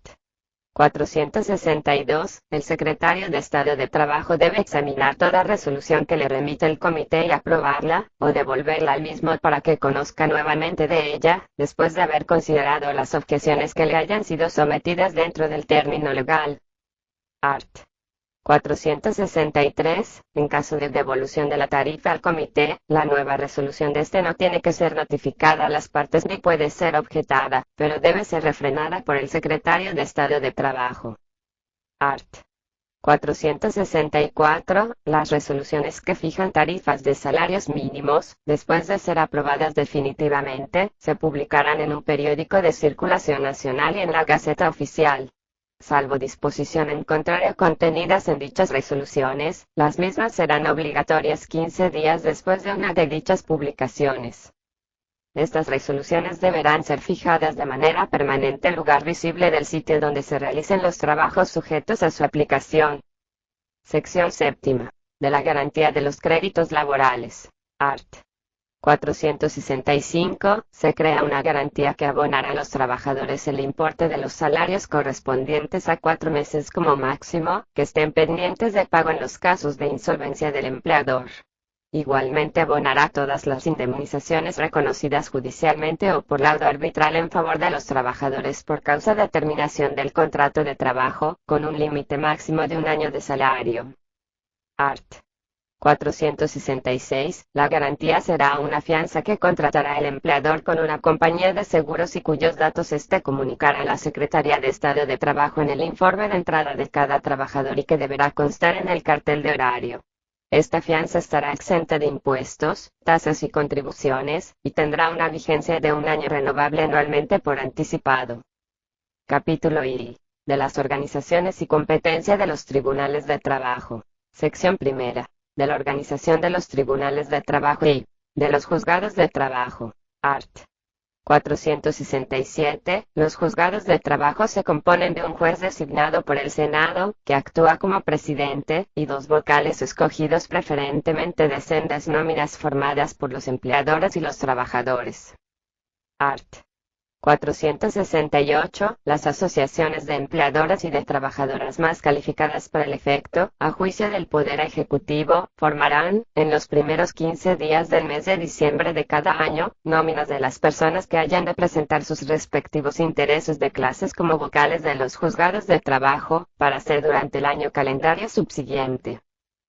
462. El secretario de Estado de Trabajo debe examinar toda resolución que le remite el comité y aprobarla, o devolverla al mismo para que conozca nuevamente de ella, después de haber considerado las objeciones que le hayan sido sometidas dentro del término legal. Art. 463. En caso de devolución de la tarifa al comité, la nueva resolución de este no tiene que ser notificada a las partes ni puede ser objetada, pero debe ser refrenada por el secretario de Estado de Trabajo. Art. 464. Las resoluciones que fijan tarifas de salarios mínimos, después de ser aprobadas definitivamente, se publicarán en un periódico de circulación nacional y en la Gaceta Oficial. Salvo disposición en contrario contenidas en dichas resoluciones, las mismas serán obligatorias 15 días después de una de dichas publicaciones. Estas resoluciones deberán ser fijadas de manera permanente en lugar visible del sitio donde se realicen los trabajos sujetos a su aplicación. Sección séptima. De la garantía de los créditos laborales. Art. 465. Se crea una garantía que abonará a los trabajadores el importe de los salarios correspondientes a 4 meses como máximo, que estén pendientes de pago en los casos de insolvencia del empleador. Igualmente abonará todas las indemnizaciones reconocidas judicialmente o por laudo arbitral en favor de los trabajadores por causa de terminación del contrato de trabajo, con un límite máximo de 1 año de salario. Art. 466. La garantía será una fianza que contratará el empleador con una compañía de seguros y cuyos datos éste comunicará a la Secretaría de Estado de Trabajo en el informe de entrada de cada trabajador y que deberá constar en el cartel de horario. Esta fianza estará exenta de impuestos, tasas y contribuciones, y tendrá una vigencia de 1 año renovable anualmente por anticipado. Capítulo I. De las organizaciones y competencia de los tribunales de trabajo. Sección primera. De la organización de los tribunales de trabajo y de los juzgados de trabajo. Art. 467. Los juzgados de trabajo se componen de un juez designado por el Senado, que actúa como presidente, y 2 vocales escogidos preferentemente de sendas nóminas formadas por los empleadores y los trabajadores. Art. 468. Las asociaciones de empleadoras y de trabajadoras más calificadas para el efecto, a juicio del Poder Ejecutivo, formarán, en los primeros 15 días del mes de diciembre de cada año, nóminas de las personas que hayan de presentar sus respectivos intereses de clases como vocales de los juzgados de trabajo, para ser durante el año calendario subsiguiente.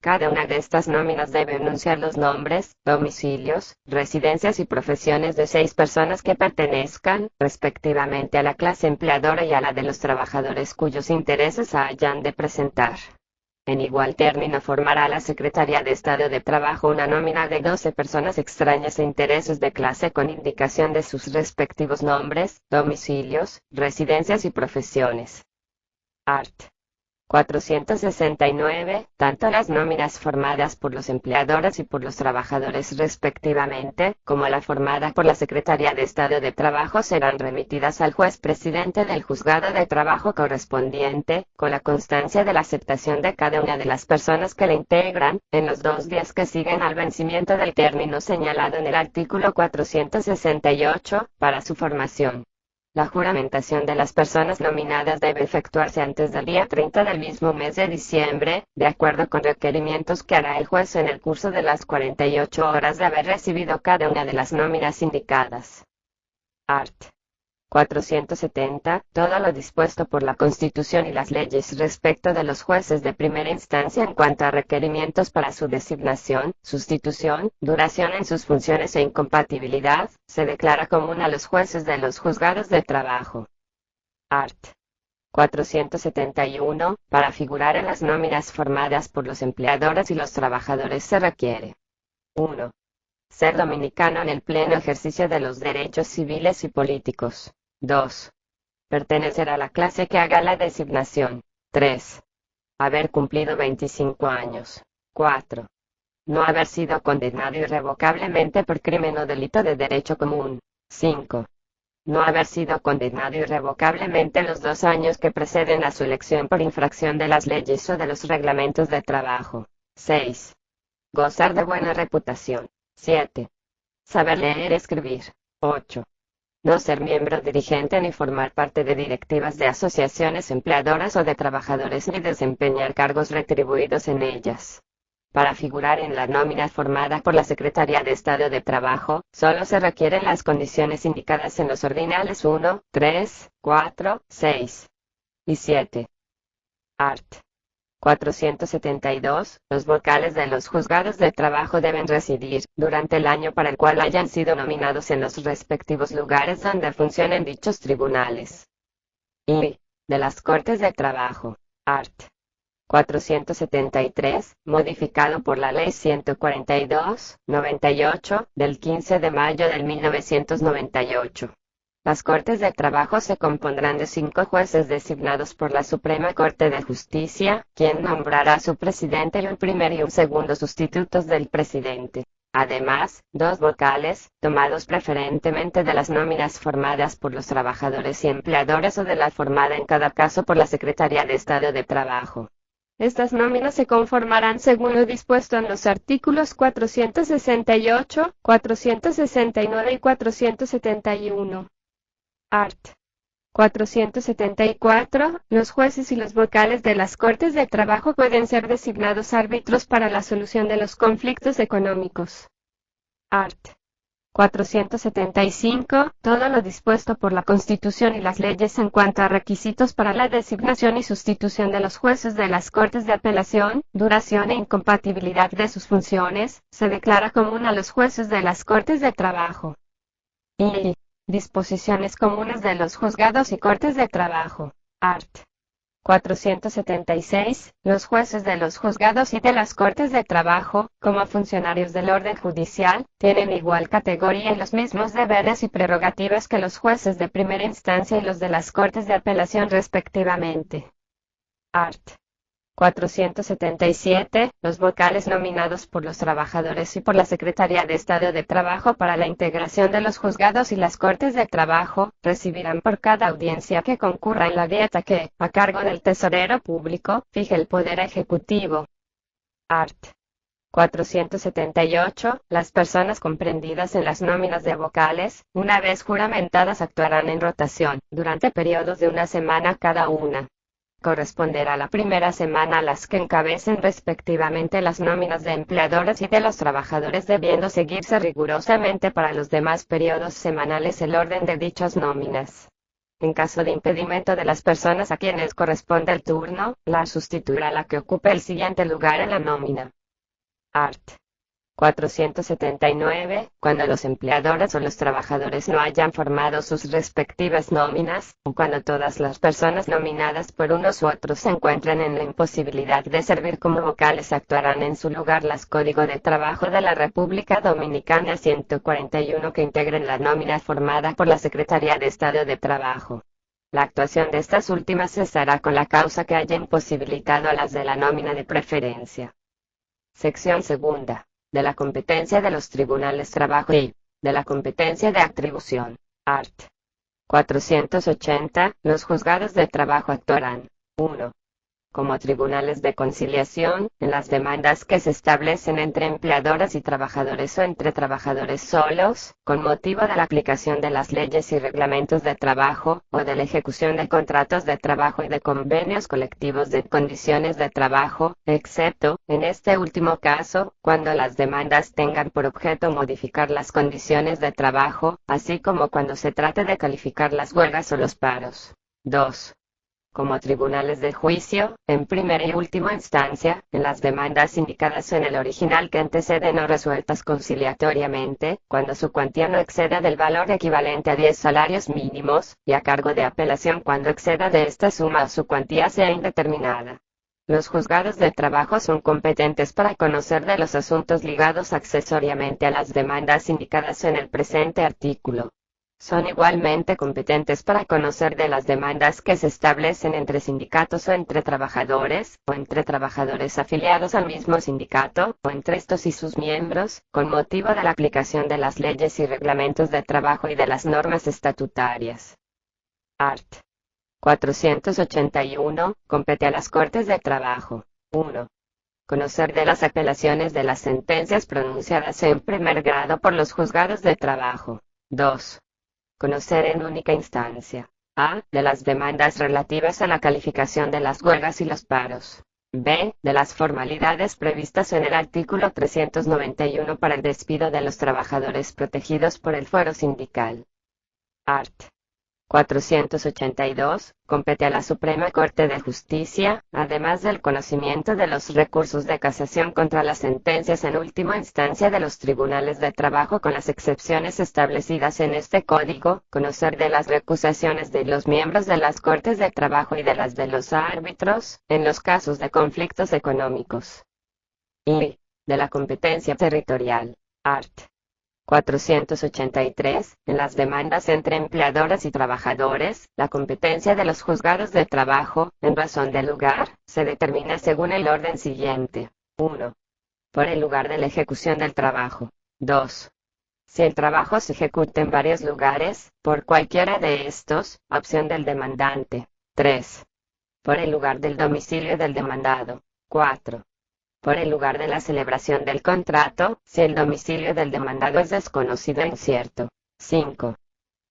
Cada una de estas nóminas debe enunciar los nombres, domicilios, residencias y profesiones de 6 personas que pertenezcan, respectivamente, a la clase empleadora y a la de los trabajadores cuyos intereses hayan de presentar. En igual término formará la Secretaría de Estado de Trabajo una nómina de 12 personas extrañas e intereses de clase con indicación de sus respectivos nombres, domicilios, residencias y profesiones. Art. 469. Tanto las nóminas formadas por los empleadores y por los trabajadores respectivamente, como la formada por la Secretaría de Estado de Trabajo serán remitidas al juez presidente del juzgado de trabajo correspondiente, con la constancia de la aceptación de cada una de las personas que la integran, en los 2 días que siguen al vencimiento del término señalado en el artículo 468, para su formación. La juramentación de las personas nominadas debe efectuarse antes del día 30 del mismo mes de diciembre, de acuerdo con requerimientos que hará el juez en el curso de las 48 horas de haber recibido cada una de las nóminas indicadas. Art. 470. Todo lo dispuesto por la Constitución y las leyes respecto de los jueces de primera instancia en cuanto a requerimientos para su designación, sustitución, duración en sus funciones e incompatibilidad, se declara común a los jueces de los juzgados de trabajo. Art. 471. Para figurar en las nóminas formadas por los empleadores y los trabajadores se requiere: 1. Ser dominicano en el pleno ejercicio de los derechos civiles y políticos. 2. Pertenecer a la clase que haga la designación. 3. Haber cumplido 25 años. 4. No haber sido condenado irrevocablemente por crimen o delito de derecho común. 5. No haber sido condenado irrevocablemente en los 2 años que preceden a su elección por infracción de las leyes o de los reglamentos de trabajo. 6. Gozar de buena reputación. 7. Saber leer y escribir. 8. No ser miembro dirigente ni formar parte de directivas de asociaciones empleadoras o de trabajadores ni desempeñar cargos retribuidos en ellas. Para figurar en la nómina formada por la Secretaría de Estado de Trabajo, solo se requieren las condiciones indicadas en los ordinales 1, 3, 4, 6 y 7. Art. 472. Los vocales de los juzgados de trabajo deben residir, durante el año para el cual hayan sido nominados, en los respectivos lugares donde funcionen dichos tribunales. Y de las Cortes de Trabajo. Art. 473, modificado por la Ley 142/98, del 15 de mayo de 1998. Las Cortes de Trabajo se compondrán de 5 jueces designados por la Suprema Corte de Justicia, quien nombrará a su presidente y un primer y un segundo sustitutos del presidente. Además, 2 vocales, tomados preferentemente de las nóminas formadas por los trabajadores y empleadores o de la formada en cada caso por la Secretaría de Estado de Trabajo. Estas nóminas se conformarán según lo dispuesto en los artículos 468, 469 y 471. Art. 474. Los jueces y los vocales de las Cortes de Trabajo pueden ser designados árbitros para la solución de los conflictos económicos. Art. 475. Todo lo dispuesto por la Constitución y las leyes en cuanto a requisitos para la designación y sustitución de los jueces de las Cortes de Apelación, duración e incompatibilidad de sus funciones, se declara común a los jueces de las Cortes de Trabajo. Y disposiciones comunes de los juzgados y cortes de trabajo. Art. 476. Los jueces de los juzgados y de las cortes de trabajo, como funcionarios del orden judicial, tienen igual categoría y los mismos deberes y prerrogativas que los jueces de primera instancia y los de las cortes de apelación respectivamente. Art. 477. Los vocales nominados por los trabajadores y por la Secretaría de Estado de Trabajo para la integración de los juzgados y las cortes de trabajo, recibirán por cada audiencia que concurra en la dieta que, a cargo del tesorero público, fije el Poder Ejecutivo. Art. 478. Las personas comprendidas en las nóminas de vocales, una vez juramentadas, actuarán en rotación, durante periodos de una semana cada una. Corresponderá la primera semana a las que encabecen respectivamente las nóminas de empleadores y de los trabajadores, debiendo seguirse rigurosamente para los demás periodos semanales el orden de dichas nóminas. En caso de impedimento de las personas a quienes corresponde el turno, la sustituirá la que ocupe el siguiente lugar en la nómina. Art. 479. Cuando los empleadores o los trabajadores no hayan formado sus respectivas nóminas, o cuando todas las personas nominadas por unos u otros se encuentren en la imposibilidad de servir como vocales, actuarán en su lugar las Código de Trabajo de la República Dominicana 141 que integren la nómina formada por la Secretaría de Estado de Trabajo. La actuación de estas últimas cesará con la causa que haya imposibilitado a las de la nómina de preferencia. Sección segunda. De la competencia de los tribunales trabajo y de la competencia de atribución. Art. 480. Los juzgados de trabajo actuarán. 1. Como tribunales de conciliación, en las demandas que se establecen entre empleadores y trabajadores o entre trabajadores solos, con motivo de la aplicación de las leyes y reglamentos de trabajo, o de la ejecución de contratos de trabajo y de convenios colectivos de condiciones de trabajo, excepto, en este último caso, cuando las demandas tengan por objeto modificar las condiciones de trabajo, así como cuando se trate de calificar las huelgas o los paros. 2. Como tribunales de juicio, en primera y última instancia, en las demandas indicadas en el original que anteceden o resueltas conciliatoriamente, cuando su cuantía no exceda del valor equivalente a 10 salarios mínimos, y a cargo de apelación cuando exceda de esta suma o su cuantía sea indeterminada. Los juzgados de trabajo son competentes para conocer de los asuntos ligados accesoriamente a las demandas indicadas en el presente artículo. Son igualmente competentes para conocer de las demandas que se establecen entre sindicatos o entre trabajadores afiliados al mismo sindicato, o entre estos y sus miembros, con motivo de la aplicación de las leyes y reglamentos de trabajo y de las normas estatutarias. Art. 481. Compete a las Cortes de Trabajo. 1. Conocer de las apelaciones de las sentencias pronunciadas en primer grado por los juzgados de trabajo. 2. Conocer en única instancia. A. De las demandas relativas a la calificación de las huelgas y los paros. B. De las formalidades previstas en el artículo 391 para el despido de los trabajadores protegidos por el fuero sindical. Art. 482. Compete a la Suprema Corte de Justicia, además del conocimiento de los recursos de casación contra las sentencias en última instancia de los tribunales de trabajo con las excepciones establecidas en este código, conocer de las recusaciones de los miembros de las Cortes de Trabajo y de las de los árbitros, en los casos de conflictos económicos. Y de la competencia territorial. Art. 483. En las demandas entre empleadores y trabajadores, la competencia de los juzgados de trabajo, en razón del lugar, se determina según el orden siguiente. 1. Por el lugar de la ejecución del trabajo. 2. Si el trabajo se ejecuta en varios lugares, por cualquiera de estos, opción del demandante. 3. Por el lugar del domicilio del demandado. 4. Por el lugar de la celebración del contrato, si el domicilio del demandado es desconocido e incierto. 5.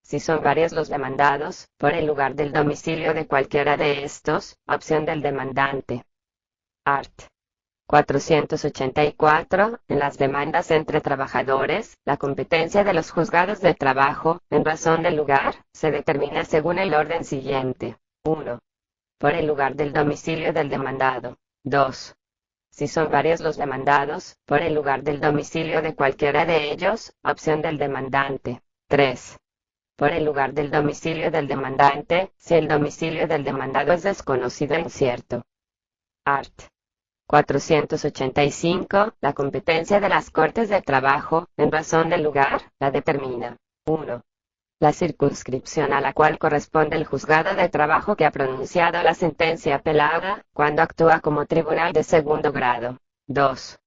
Si son varios los demandados, por el lugar del domicilio de cualquiera de estos, opción del demandante. Art. 484. En las demandas entre trabajadores, la competencia de los juzgados de trabajo, en razón del lugar, se determina según el orden siguiente. 1. Por el lugar del domicilio del demandado. 2. Si son varios los demandados, por el lugar del domicilio de cualquiera de ellos, opción del demandante. 3. Por el lugar del domicilio del demandante, si el domicilio del demandado es desconocido e incierto. Art. 485. La competencia de las Cortes de Trabajo, en razón del lugar, la determina. 1. La circunscripción a la cual corresponde el juzgado de trabajo que ha pronunciado la sentencia apelada, cuando actúa como tribunal de segundo grado. 2.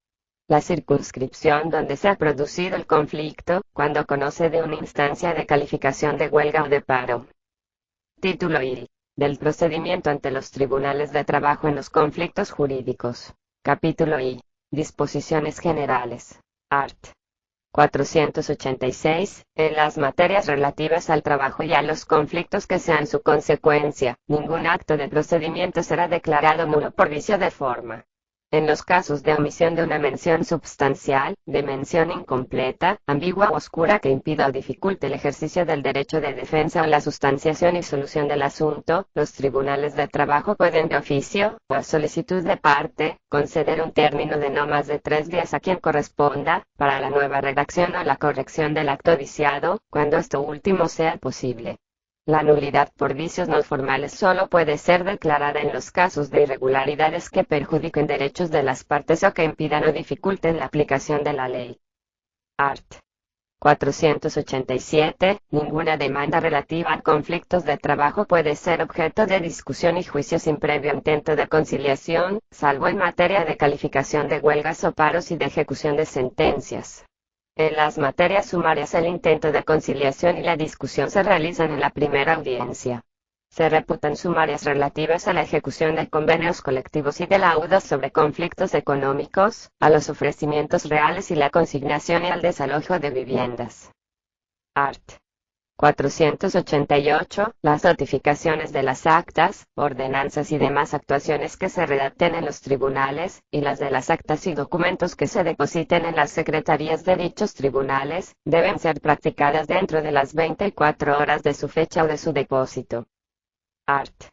La circunscripción donde se ha producido el conflicto, cuando conoce de una instancia de calificación de huelga o de paro. Título I. Del procedimiento ante los tribunales de trabajo en los conflictos jurídicos. Capítulo I. Disposiciones generales. Art. 486. En las materias relativas al trabajo y a los conflictos que sean su consecuencia, ningún acto de procedimiento será declarado nulo por vicio de forma. En los casos de omisión de una mención substancial, de mención incompleta, ambigua o oscura que impida o dificulte el ejercicio del derecho de defensa o la sustanciación y solución del asunto, los tribunales de trabajo pueden de oficio, o a solicitud de parte, conceder un término de no más de 3 días a quien corresponda, para la nueva redacción o la corrección del acto viciado, cuando esto último sea posible. La nulidad por vicios no formales solo puede ser declarada en los casos de irregularidades que perjudiquen derechos de las partes o que impidan o dificulten la aplicación de la ley. Art. 487. Ninguna demanda relativa a conflictos de trabajo puede ser objeto de discusión y juicio sin previo intento de conciliación, salvo en materia de calificación de huelgas o paros y de ejecución de sentencias. En las materias sumarias el intento de conciliación y la discusión se realizan en la primera audiencia. Se reputan sumarias relativas a la ejecución de convenios colectivos y de laudos sobre conflictos económicos, a los ofrecimientos reales y la consignación y al desalojo de viviendas. Art. 488. Las notificaciones de las actas, ordenanzas y demás actuaciones que se redacten en los tribunales, y las de las actas y documentos que se depositen en las secretarías de dichos tribunales, deben ser practicadas dentro de las 24 horas de su fecha o de su depósito. Art.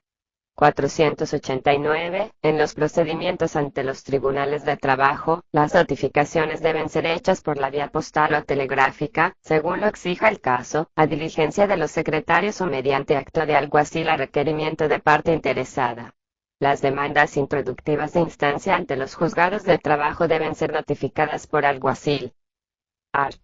489. En los procedimientos ante los tribunales de trabajo, las notificaciones deben ser hechas por la vía postal o telegráfica, según lo exija el caso, a diligencia de los secretarios o mediante acto de alguacil a requerimiento de parte interesada. Las demandas introductivas de instancia ante los juzgados de trabajo deben ser notificadas por alguacil. Art.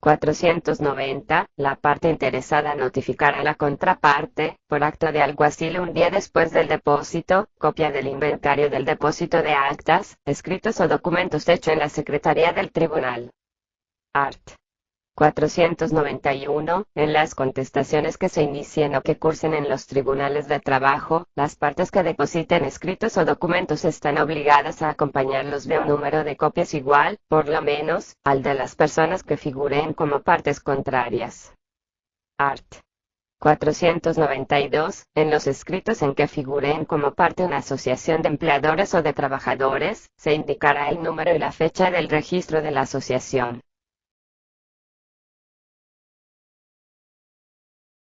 490. La parte interesada notificará a la contraparte, por acto de alguacil un día después del depósito, copia del inventario del depósito de actas, escritos o documentos hecho en la Secretaría del Tribunal. Art. 491. En las contestaciones que se inicien o que cursen en los tribunales de trabajo, las partes que depositen escritos o documentos están obligadas a acompañarlos de un número de copias igual, por lo menos, al de las personas que figuren como partes contrarias. Art. 492. En los escritos en que figuren como parte una asociación de empleadores o de trabajadores, se indicará el número y la fecha del registro de la asociación.